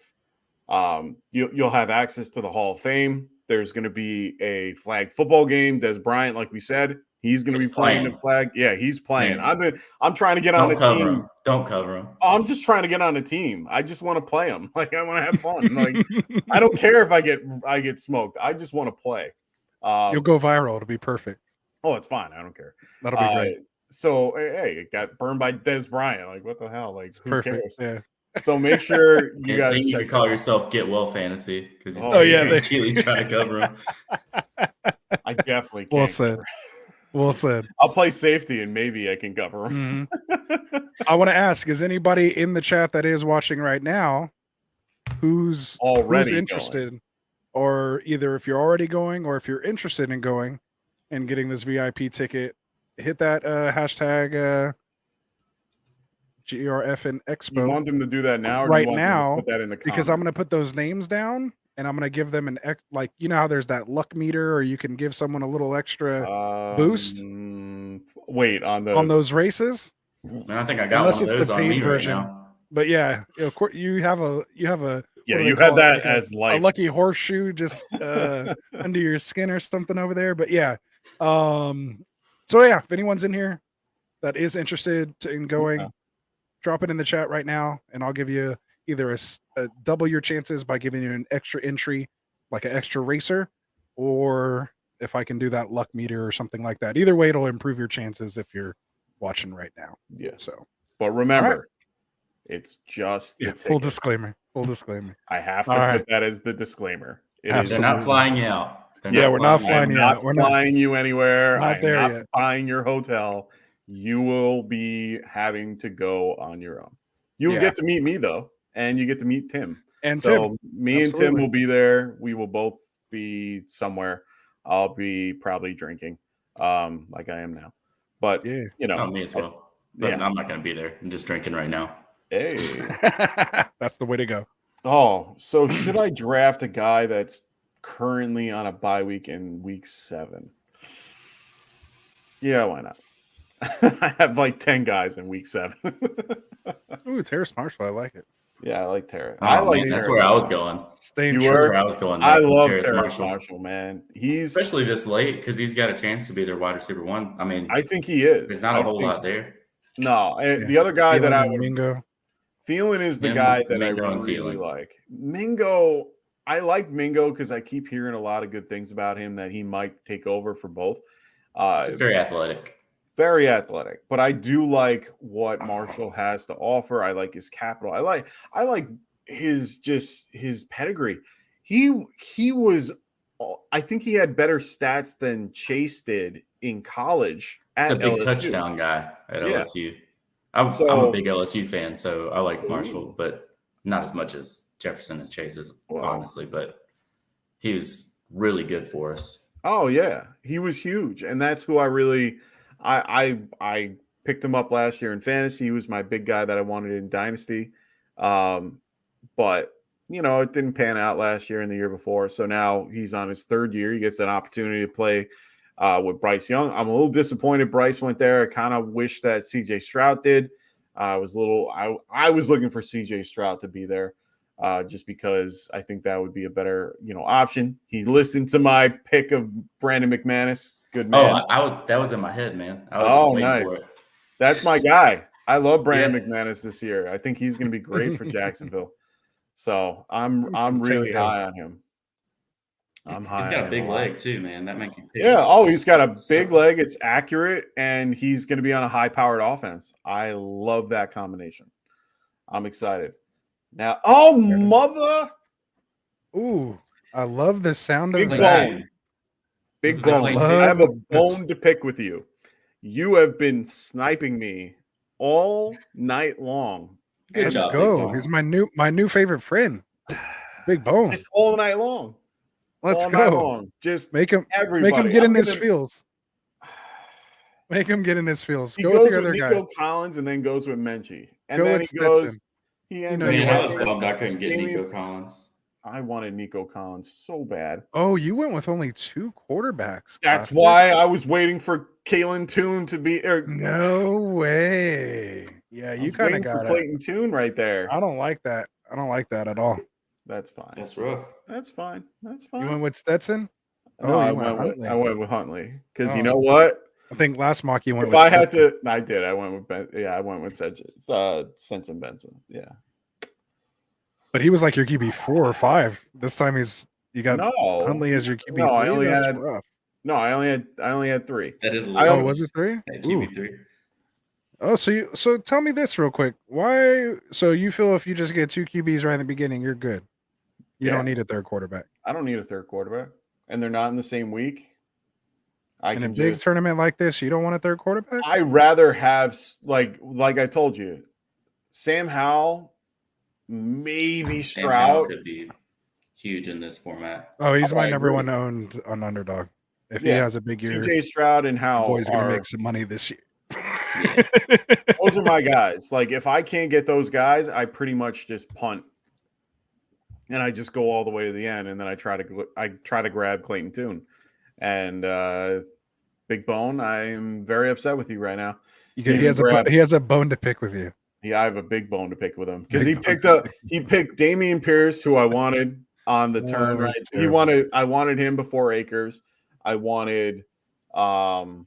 you'll have access to the Hall of Fame. There's going to be a flag football game. Des Bryant, like we said, he's going to be playing the flag. Yeah, he's playing. I'm trying to get on the team. Don't cover him. I'm just trying to get on a team. I just want to play them. Like I want to have fun. Like I don't care if I get smoked. I just want to play. You'll go viral. It'll be perfect. Oh, it's fine. I don't care. That'll be great. So hey, it got burned by Des Bryant. Like what the hell? Like who Perfect. cares? Yeah. So make sure you guys. You check can call it out. yourself Get Well Fantasy because Chili's trying to cover him. I definitely can't. Well said. cover. Well said. I'll play safety and maybe I can cover him. I want to ask: is anybody in the chat that is watching right now who's Already interested, or either if you're already going or if you're interested in going and getting this VIP ticket, hit that hashtag GRFN Expo. You want them to do that now, or right do you want them now to put that in the because I'm comments? going to put those names down and I'm going to give them how there's that luck meter, or you can give someone a little extra boost Wait on those races. Man, I think I got Unless one of it's those the on paid me version. right now. But yeah, of course you have a Yeah, what do you they had call it? that Like as life. a lucky horseshoe just under your skin or something over there. But yeah, so yeah, if anyone's in here that is interested in going, drop it in the chat right now, and I'll give you either a double your chances by giving you an extra entry, like an extra racer, or if I can do that luck meter or something like that. Either way, it'll improve your chances if you're watching right now. Yeah. So, But remember, All right. it's just the full ticket. disclaimer. Full disclaimer. I have to All put right. that as the disclaimer. It They're is Absolutely. not flying you out. We're not flying I'm you not out. We're not flying you anywhere. not I'm there not yet. buying your hotel. You will be having to go on your own. You will Yeah. get to meet me though, and you get to meet Tim. And So Tim. me and Tim Absolutely. will be there. We will both be somewhere. I'll be probably drinking, like I am now. But Yeah. Oh, me as well. But yeah. I'm not going to be there. I'm just drinking right now. Hey. That's the way to go. Oh, so should I draft a guy that's currently on a bye week in week 7? Yeah, why not? I have like 10 guys in week 7. Ooh, Terrace Marshall. I like it. Yeah, I like Terrace. Oh, I like man, that's Terrace. where I was going. Staying You true. That's were? where I was going. I Next was love Terrace Terrace Marshall. man. He's Especially this late because he's got a chance to be their wide receiver one. I mean, I think he is. there's not a whole lot there. No, Yeah. the other guy that Thielen I and would Mingo. Thielen is the Him, guy that Mingo, I and really Thielen. like. Mingo, I like Mingo because I keep hearing a lot of good things about him that he might take over for both. He's very athletic. Very athletic, but I do like what Marshall has to offer. I like his capital. I like his pedigree. He was, I think he had better stats than Chase did in college He's at a big LSU. touchdown guy at Yeah. LSU. I'm a big LSU fan, so I like Marshall, but not as much as Jefferson and Chase is, honestly. But he was really good for us. Oh yeah, he was huge, and that's who I really, I picked him up last year in fantasy. He was my big guy that I wanted in Dynasty, but it didn't pan out last year and the year before. So now he's on his third year. He gets an opportunity to play with Bryce Young. I'm a little disappointed Bryce went there. I kind of wish that CJ Stroud did. I was looking for CJ Stroud to be there. Just because I think that would be a better, option. He listened to my pick of Brandon McManus. Good man. That was in my head, man. I was just waiting for it. That's my guy. I love Brandon McManus this year. I think he's going to be great for Jacksonville. So I'm really high on him. He's got a big leg too, man. That man can pick. Yeah. Oh, he's got a big leg. It's accurate, and he's going to be on a high-powered offense. I love that combination. I'm excited. Now, mother! Ooh, I love the sound Big of that. bone. Big bone. I have a bone to pick with you. You have been sniping me all night long. Good Let's job, go. He's my new favorite friend. Big Bone. Just all night long. Let's all go. Night long. Just make him get in his feels. Make him get in his feels. Go with your other Nico guy. Collins and then goes with Menchie. And then he goes. He ends up. I was bummed I couldn't get Nico Collins. I wanted Nico Collins so bad. Oh, you went with only 2 quarterbacks. That's why I was waiting for Kalen Tune to be. No way. Yeah, you kind of got Clayton Tune right there. I don't like that. I don't like that at all. That's fine. That's rough. That's fine. You went with Stetson? No, I went with Huntley because you know what? I think last mock you went. If I had to, I did. I went with Ben. Yeah, I went with Sensen Benson. Yeah, but he was like your QB 4 or 5. This time you got Huntley as your QB. No, I only had. Rough. No, I only had 3. That is a little. Oh, was it 3? QB 3. Oh, so tell me this real quick. Why? So you feel if you just get 2 QBs right in the beginning, you're good. You don't need a third quarterback. I don't need a third quarterback, and they're not in the same week. In a big tournament like this, you don't want a third quarterback? I rather have like I told you, Sam Howell, maybe Stroud could be huge in this format. Oh, he's my number 1 owned on Underdog. If he has a big year, CJ Stroud and Howell, boy's gonna make some money this year. Those are my guys. Like if I can't get those guys, I pretty much just punt, and I just go all the way to the end, and then I try to grab Clayton Tune, and Big Bone. I'm very upset with you right now. He has a bone to pick with you. Yeah, I have a big bone to pick with him because he picked Damian Pierce, who I wanted on the turn. Right, I wanted him before Akers. I wanted who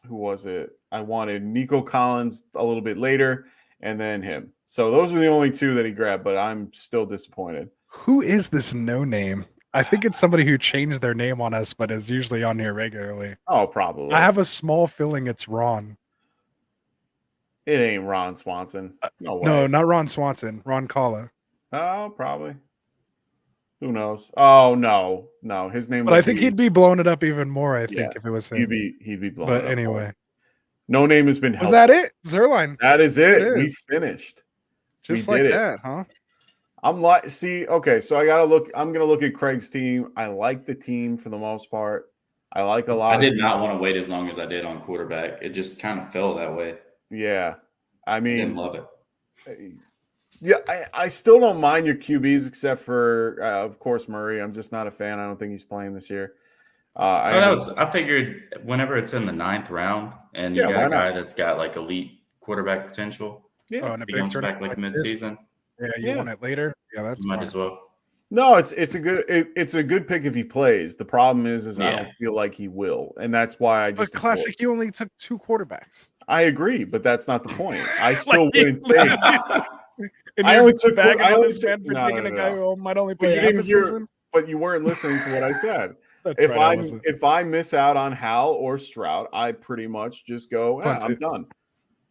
was it? I wanted Nico Collins a little bit later, and then him. So those are the only 2 that he grabbed, but I'm still disappointed. Who is this no name? I think it's somebody who changed their name on us, but is usually on here regularly. Oh, probably. I have a small feeling it's Ron. It ain't Ron Swanson. No way. No, not Ron Swanson. Ron Kalla. Oh, probably. Who knows? Oh no. His name. But I think he'd be blowing it up even more. I think if it was him, he'd be blowing. But it up anyway, more. No name has been. Was that it? Zerline. That is it. We finished. Just like that, huh? I'm like, okay. So I'm gonna look at Craig's team. I like the team for the most part. I like a lot. I did not want to wait as long as I did on quarterback. It just kind of fell that way. Yeah, I mean, I didn't love it. Yeah, I still don't mind your QBs except for, of course, Murray. I'm just not a fan. I don't think he's playing this year. I figured whenever it's in the 9th round and you got a guy that's got like elite quarterback potential, and he comes back like mid-season. Yeah, you Yeah. want it later? Yeah, that's You might fine. as well. No, it's a good pick if he plays. The problem is I Yeah. don't feel like he will, and that's why I But just classic, you only took 2 quarterbacks. I agree, but that's not the point. I Like, still you wouldn't take. And I you're only took. bagging I on only this man for no, taking no, a guy no. who might only But play you half a didn't hear. season. But you weren't listening to what I said. That's if right, I I wasn't. if I miss out on Hal or Stroud, I pretty much just go, Punt I'm it. done.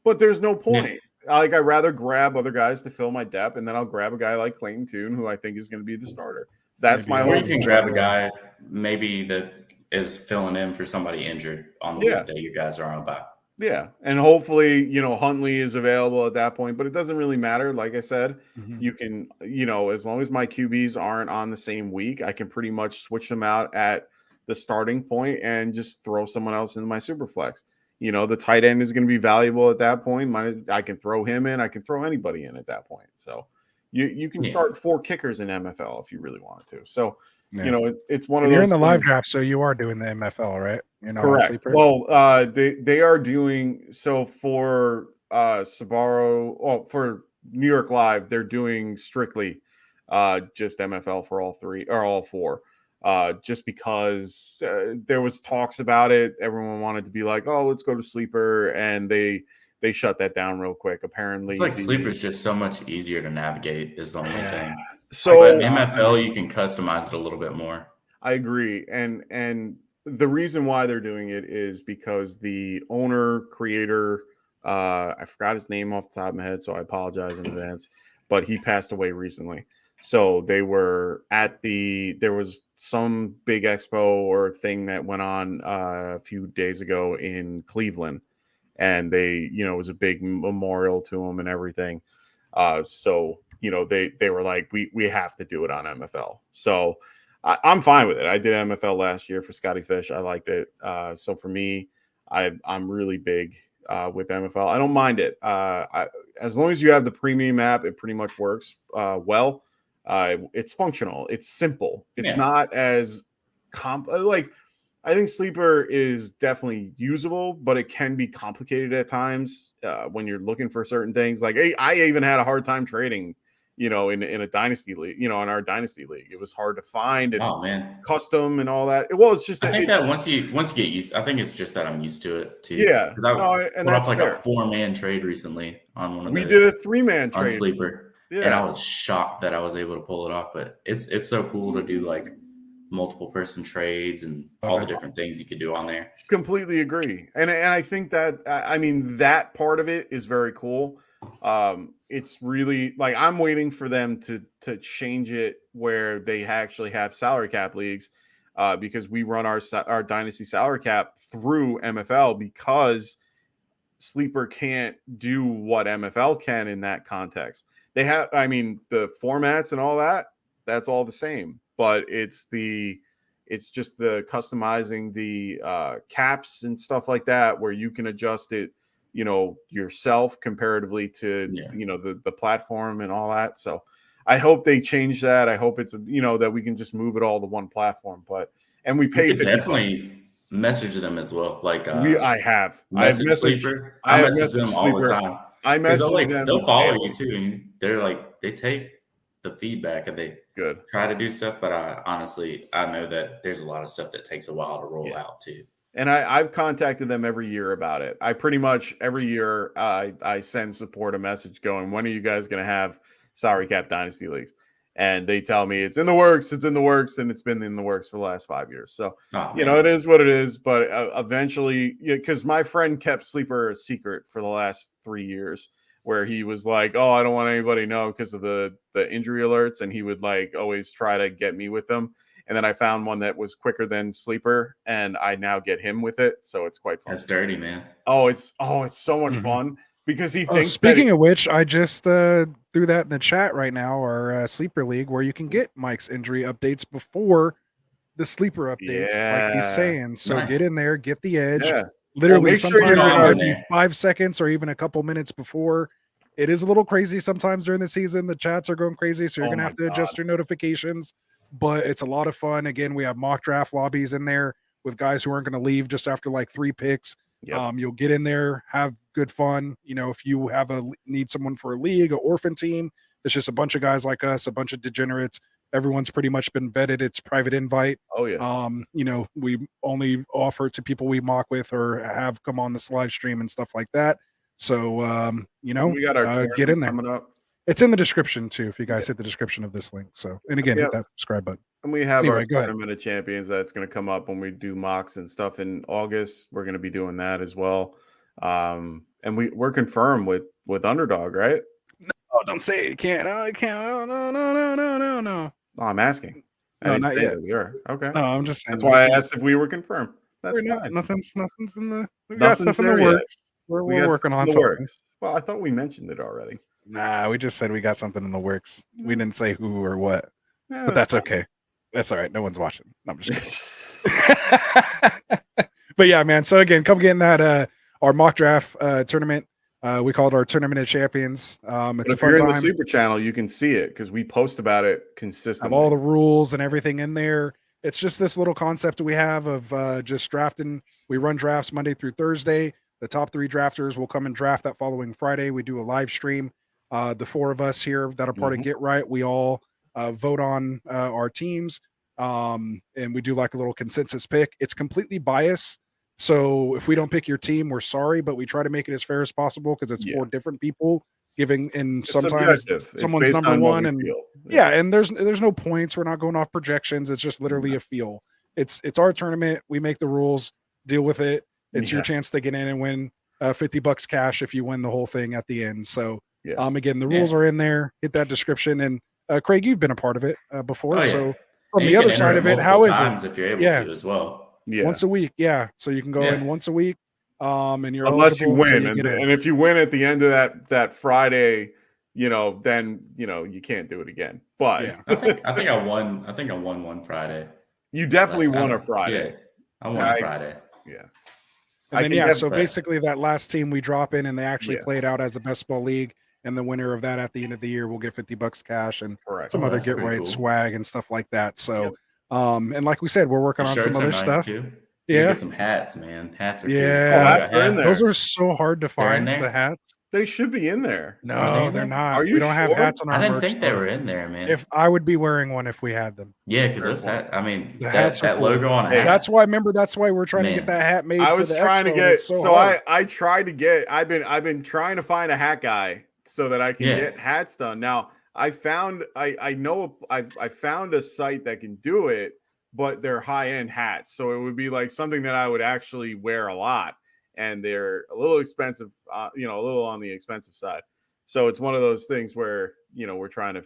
But there's no Yeah. point. Like I'd rather grab other guys to fill my depth, and then I'll grab a guy like Clayton Tune, who I think is going to be the starter. That's Maybe my Or whole you can point. grab a guy maybe that is filling in for somebody injured on the Yeah. week that you guys are on bye. Yeah, and hopefully, Huntley is available at that point, but it doesn't really matter. Like I said, Mhm. you can, as long as my QBs aren't on the same week, I can pretty much switch them out at the starting point and just throw someone else into my super flex. The tight end is going to be valuable at that point. I can throw him in. I can throw anybody in at that point. So you can Yeah. start 4 kickers in MFL if you really wanted to. So, Yeah. it's one of And those you're in the live things. draft, so you are doing the MFL, right? You're not on Correct. Sleeper? Well, they are doing so for Sabaro. Well, for New York Live, they're doing strictly just MFL for all 3 or all 4. Just because there was talks about it, everyone wanted to be like, "Oh, let's go to Sleeper," and they shut that down real quick. I Apparently, feel like Sleeper's just so much easier to navigate is the only Yeah. thing. So But MFL, you can customize it a little bit more. I agree, and the reason why they're doing it is because the owner creator, I forgot his name off the top of my head, so I apologize in advance, but he passed away recently. So they were there was some big expo or thing that went on a few days ago in Cleveland, and it was a big memorial to him and everything. So they were like, we have to do it on MFL. So I'm fine with it. I did MFL last year for Scotty Fish. I liked it. So for me, I'm really big with MFL. I don't mind it. As long as you have the premium app, it pretty much works well. It's functional. It's simple. It's Yeah. not as like I think Sleeper is definitely usable, but it can be complicated at times when you're looking for certain things. Like I even had a hard time trading, in a dynasty league, in our dynasty league. It was hard to find and Oh man. custom and all that. Well, it's just I think that once you get used, I think it's just that I'm used to it too. Yeah. 'Cause I No, and put that's off like fair. a 4-man trade recently on one of We those. did a 3-man on trade. Sleeper, Yeah. and I was shocked that I was able to pull it off. But it's so cool to do like multiple person trades and all the different things you could do on there. Completely agree, and I think that that part of it is very cool. It's really like I'm waiting for them to change it where they actually have salary cap leagues, because we run our dynasty salary cap through MFL because Sleeper can't do what MFL can in that context. They have, the formats and all that, that's all the same, but it's just the customizing the caps and stuff like that, where you can adjust it, yourself comparatively to, the platform and all that. So I hope they change that. I hope it's, that we can just move it all to one platform, and we pay You could $50. definitely message them as well. Like I have message messaged Sleeper. I I have message them messaged all the Sleeper. time. I 'Cause message them. they'll follow you too, and they're like they take the feedback and they Good. try to do stuff. But I know that there's a lot of stuff that takes a while to roll out too. And I've contacted them every year about it. I pretty much every year I send support a message going, when are you guys going to have salary cap dynasty leagues? And they tell me it's in the works, and it's been in the works for the last 5 years. So, it is what it is. But eventually, because my friend kept Sleeper a secret for the last 3 years, where he was like, oh, I don't want anybody to know because of the injury alerts. And he would like always try to get me with them. And then I found one that was quicker than Sleeper, and I now get him with it. So it's quite fun. That's dirty, man. Oh, it's so much fun because he thinks. Speaking of which, I just threw that in the chat right now, our Sleeper League, where you can get Mike's injury updates before the Sleeper updates, like he's saying. So Nice. get in there, get the edge. Yeah. Literally, make sure sometimes you're it not might in be there. 5 seconds or even a couple minutes before. It is a little crazy sometimes during the season. The chats are going crazy, so you're going to have to adjust your notifications. But it's a lot of fun. Again, we have mock draft lobbies in there with guys who aren't going to leave just after like 3 picks. Yep. You'll get in there, have good fun. If you have need someone for a league, an orphan team, It's just a bunch of guys like us, a bunch of degenerates. Everyone's pretty much been vetted. It's private invite. Oh yeah. You know, we only offer it to people we mock with or have come on this live stream and stuff like that. So, you know, We got our get in there. coming up. It's in the description too, if you guys hit the description of this link. So, and again, hit that subscribe button. And we have Anyway, our go ahead. Tournament of Champions that's going to come up when we do mocks and stuff in August. We're going to be doing that as well. And we're confirmed with Underdog, right? Oh, don't say it. You can't. Oh, I can't. Oh, no. Oh, I'm asking. I No, didn't not say yet. that we are. Okay. No, I'm just saying. That's why I asked if we were confirmed. That's We're not, fine. nothing's in the. We got Nothing's stuff in the there yet. works. We We're got working something on in the something. works. Well, I thought we mentioned it already. Nah, we just said we got something in the works. We didn't say who or what, Yeah, but that's fine. okay. That's all right. No one's watching. No, I'm just kidding. But yeah, man. So again, come get in that our mock draft tournament. We call it our Tournament of Champions. It's But a if fun you're in time. the Super Channel, you can see it because we post about it Have consistently. all the rules and everything in there. It's just this little concept we have of just drafting. We run drafts Monday through Thursday. The top 3 drafters will come and draft that following Friday. We do a live stream. The 4 of us here that are part of Get Right, we all vote on our teams, and we do like a little consensus pick. It's completely biased. So if we don't pick your team, we're sorry, but we try to make it as fair as possible because it's 4 different people giving, and It's sometimes subjective. It's someone's based number on what 1 we and feel. yeah, and there's no points. We're not going off projections. It's just literally a feel. It's our tournament. We make the rules, deal with it. It's your chance to get in and win $50 cash if you win the whole thing at the end. So again, the rules are in there. Hit that description. And Craig, you've been a part of it before. Oh, yeah. So from And the you other can side enter of it, how is times it? if you're able to as well. Yeah. Once a week. Yeah. So you can go in once a week. And you're unless you eligible, so win, you and, get in. and if you win at the end of that Friday, you know, then you know you can't do it again. But Yeah. I think I won. I think I won one Friday. you definitely Last won a time. Friday. Yeah, I won a Friday. Yeah. And then, can so definitely- basically that last team we drop in and they actually play it out as a best ball league. And the winner of that at the end of the year will get $50 cash and Correct. some other that's get pretty right cool. swag and stuff like that. So, and like we said, we're working The on some shirts other are nice stuff. too. You Yeah. get some hats, man. Hats are Yeah. cool. Oh, hats are in there. Those are so hard to They're in find, there? the hats. They should be in there. No, Are they in they're there? not. Are We you don't have sure? hats on our I didn't merch think they store. were in there, man. If I would be wearing one if we had them. Yeah, because those Fair hat. I mean, The hats that are cool. logo on a Hey, hat. That's why we're trying to get Man. that hat made. I for was the trying to expo, and get it's so hard. I tried to get I've been trying to find a hat guy so that I can get hats done. Now I found I found a site that can do it, but they're high-end hats. So it would be like something that I would actually wear a lot, and they're a little expensive, a little on the expensive side. So it's one of those things where, we're trying to,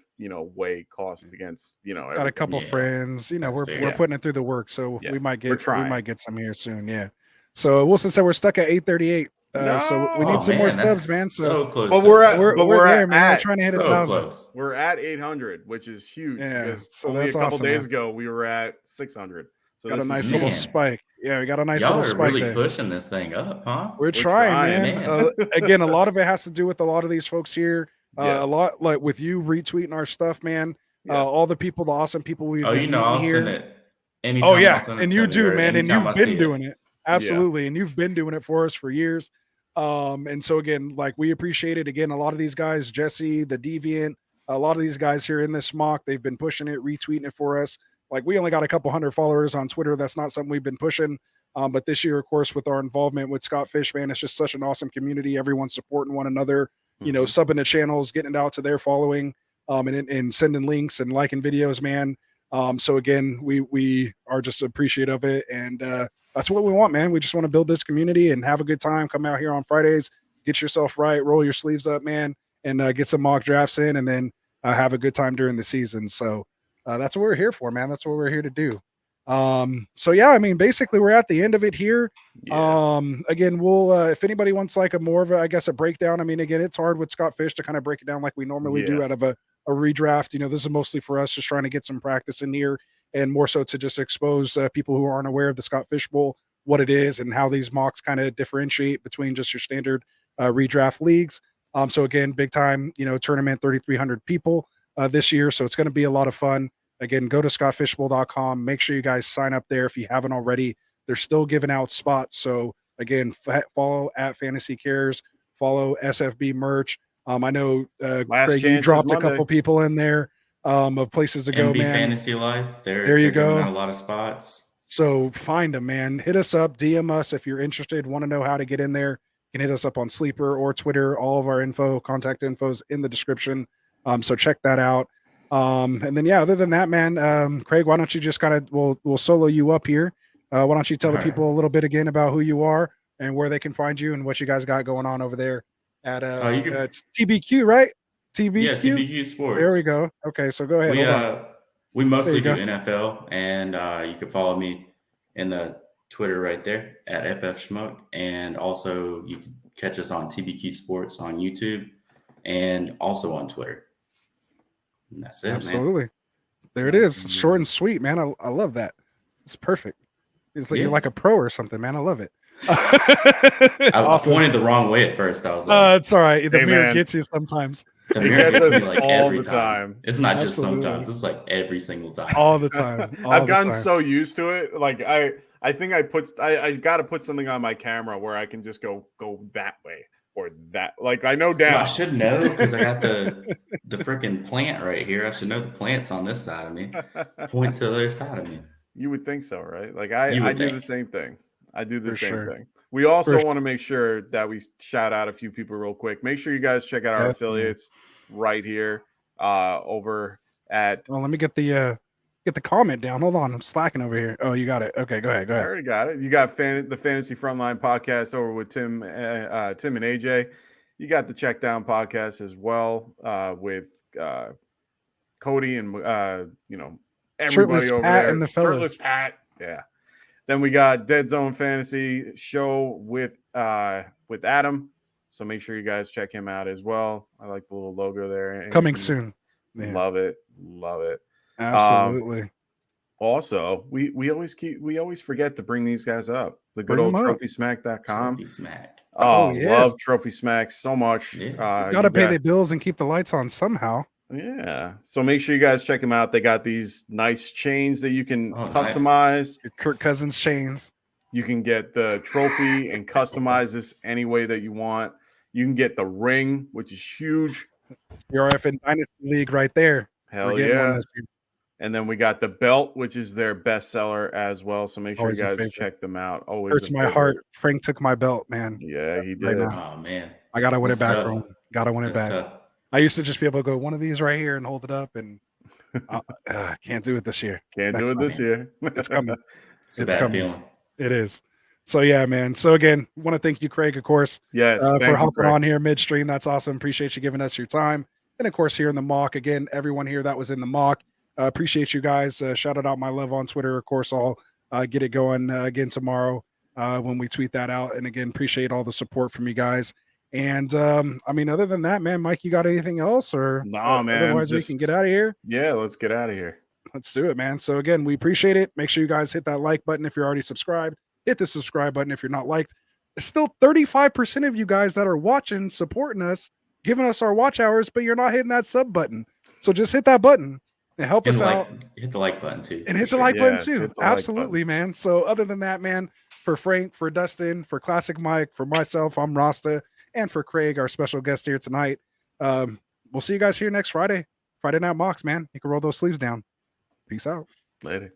weigh cost against, got a everything. couple friends, That's we're fair. putting it through the work, so Yeah, we might we're get trying. some here soon. Yeah. So Wilson said we're stuck at 838. So we need Oh, some more man, that's stubs, man. So close. But to we're it. at- we're there, man. We're trying to hit so 1,000. close. We're at 800, which is huge. Yeah, Because so only a that's couple awesome, days man. ago we were at 600. So Got a this is nice huge. little Man. spike. Yeah, we got a nice Y'all little are spike really there. pushing this thing up, huh? We're trying, man. man. Again, a lot of it has to do with a lot of these folks here. Yes. A lot like with you retweeting our stuff, man. Yes. All the people, the awesome people we've Oh, been I'll meeting send here. it. Anytime Oh I'll yeah, send it and to you me, do, or man, and anytime you've I see been it. doing it. Absolutely, and you've been doing it for us for years. And so again, like we appreciate it. Again, a lot of these guys, Jesse, the Deviant, a lot of these guys here in this mock, they've been pushing it, retweeting it for us. Like we only got a couple hundred followers on Twitter. That's not something we've been pushing. But this year, of course, with our involvement with Scott Fish, man, it's just such an awesome community. Everyone's supporting one another, subbing to channels, getting it out to their following, and sending links and liking videos, man. So again, we are just appreciative of it. And that's what we want, man. We just want to build this community and have a good time. Come out here on Fridays, get yourself right, roll your sleeves up, man, and get some mock drafts in, and then have a good time during the season. So that's what we're here for, man. That's what we're here to do. So yeah, I mean, basically we're at the end of it here. Yeah. Again, we'll if anybody wants like a more of a, I guess, a breakdown. I mean, again, it's hard with Scott Fish to kind of break it down like we normally do out of a redraft. This is mostly for us just trying to get some practice in here, and more so to just expose people who aren't aware of the Scott Fish Bowl, what it is, and how these mocks kind of differentiate between just your standard redraft leagues. So again, big time, tournament, 3,300 people this year. So it's going to be a lot of fun. Again, go to scottfishbowl.com. Make sure you guys sign up there if you haven't already. They're still giving out spots. So again, follow at Fantasy Cares, follow SFB merch. I know Last Craig, you chance is dropped a Monday. couple people in there of places to go, MB man. Fantasy Life. There you They're giving go. out a lot of spots. So find them, man. Hit us up, DM us if you're interested, want to know how to get in there. You can hit us up on Sleeper or Twitter. All of our contact info is in the description. So check that out. And then, yeah, other than that, man, Craig, why don't you just kind of, we'll solo you up here. Why don't you tell the people a little bit again about who you are and where they can find you and what you guys got going on over there at it's TBQ, right? TBQ? Yeah, TBQ Sports. There we go. Okay, so go ahead. We mostly do go. NFL, and you can follow me in the Twitter right there at FFSchmuck, and also you can catch us on TBQ Sports on YouTube and also on Twitter. And that's it, Absolutely. man. There it is. Short and sweet, man. I love that. It's perfect. It's like you're like a pro or something, man. I love it. I pointed the wrong way at first. I was like, it's all right. The Hey, mirror man. gets you sometimes. The mirror gets me like all every the time. It's not just Absolutely. sometimes. It's like every single time. All the time. I've gotten so used to it. Like I think I got to put something on my camera where I can just go that way or that. Like I know down. Well, I should know because I got the freaking plant right here. I should know the plant's on this side of me. Point to the other side of me. You would think so, right? Like I do the same thing. I do the For same sure. thing. We also want to make sure that we shout out a few people real quick. Make sure you guys check out our affiliates right here over at. Well, let me get the comment down. Hold on, I'm slacking over here. Oh, you got it. Okay, go ahead. I already got it. You got the Fantasy Frontline podcast over with Tim and AJ. You got the Check Down podcast as well with Cody and everybody Shirtless over Pat there. and the fellas. Shirtless Pat, yeah. Then we got Deadzone Fantasy show with Adam. So make sure you guys check him out as well. I like the little logo there. Coming soon. Man. Love it. Absolutely. Also, we always forget to bring these guys up. The good old TrophySmack.com. Trophy Smack. Oh, yes. love Trophy Smack so much. Yeah. You gotta pay the bills and keep the lights on somehow. Yeah. So make sure you guys check them out. They got these nice chains that you can customize. Nice. Your Kirk Cousins chains. You can get the trophy and customize this any way that you want. You can get the ring, which is huge. GRFN Dynasty League right there. Hell yeah. And then we got the belt, which is their bestseller as well. So make sure Always you guys check them out. Always hurts my heart. Frank took my belt, man. Yeah, he did. Right now. Oh man, I gotta win it back, tough. bro. Gotta win it back. Tough. I used to just be able to go one of these right here and hold it up, and can't do it this year. Can't do it this year. It's coming. It's a bad feeling. It is. So yeah, man. So again, want to thank you, Craig, of course, Yes, for hopping on here midstream. That's awesome. Appreciate you giving us your time. And of course, here in the mock, again, everyone here that was in the mock, appreciate you guys. Shouted out my love on Twitter. Of course, I'll get it going again tomorrow when we tweet that out. And again, appreciate all the support from you guys. And I mean, other than that, man, Mike, you got anything else? Or no, man. Otherwise, we can get out of here. Yeah, let's get out of here. Let's do it, man. So again, we appreciate it. Make sure you guys hit that like button if you're already subscribed. Hit the subscribe button if you're not liked. There's still 35% of you guys that are watching, supporting us, giving us our watch hours, but you're not hitting that sub button. So just hit that button and help us out. Hit the like button too. And hit the like button too. Absolutely, man. So other than that, man, for Frank, for Dustin, for Classic Mike, for myself, I'm Rasta, and for Craig, our special guest here tonight. We'll see you guys here next Friday. Friday Night Mocks, man. You can roll those sleeves down. Peace out. Later.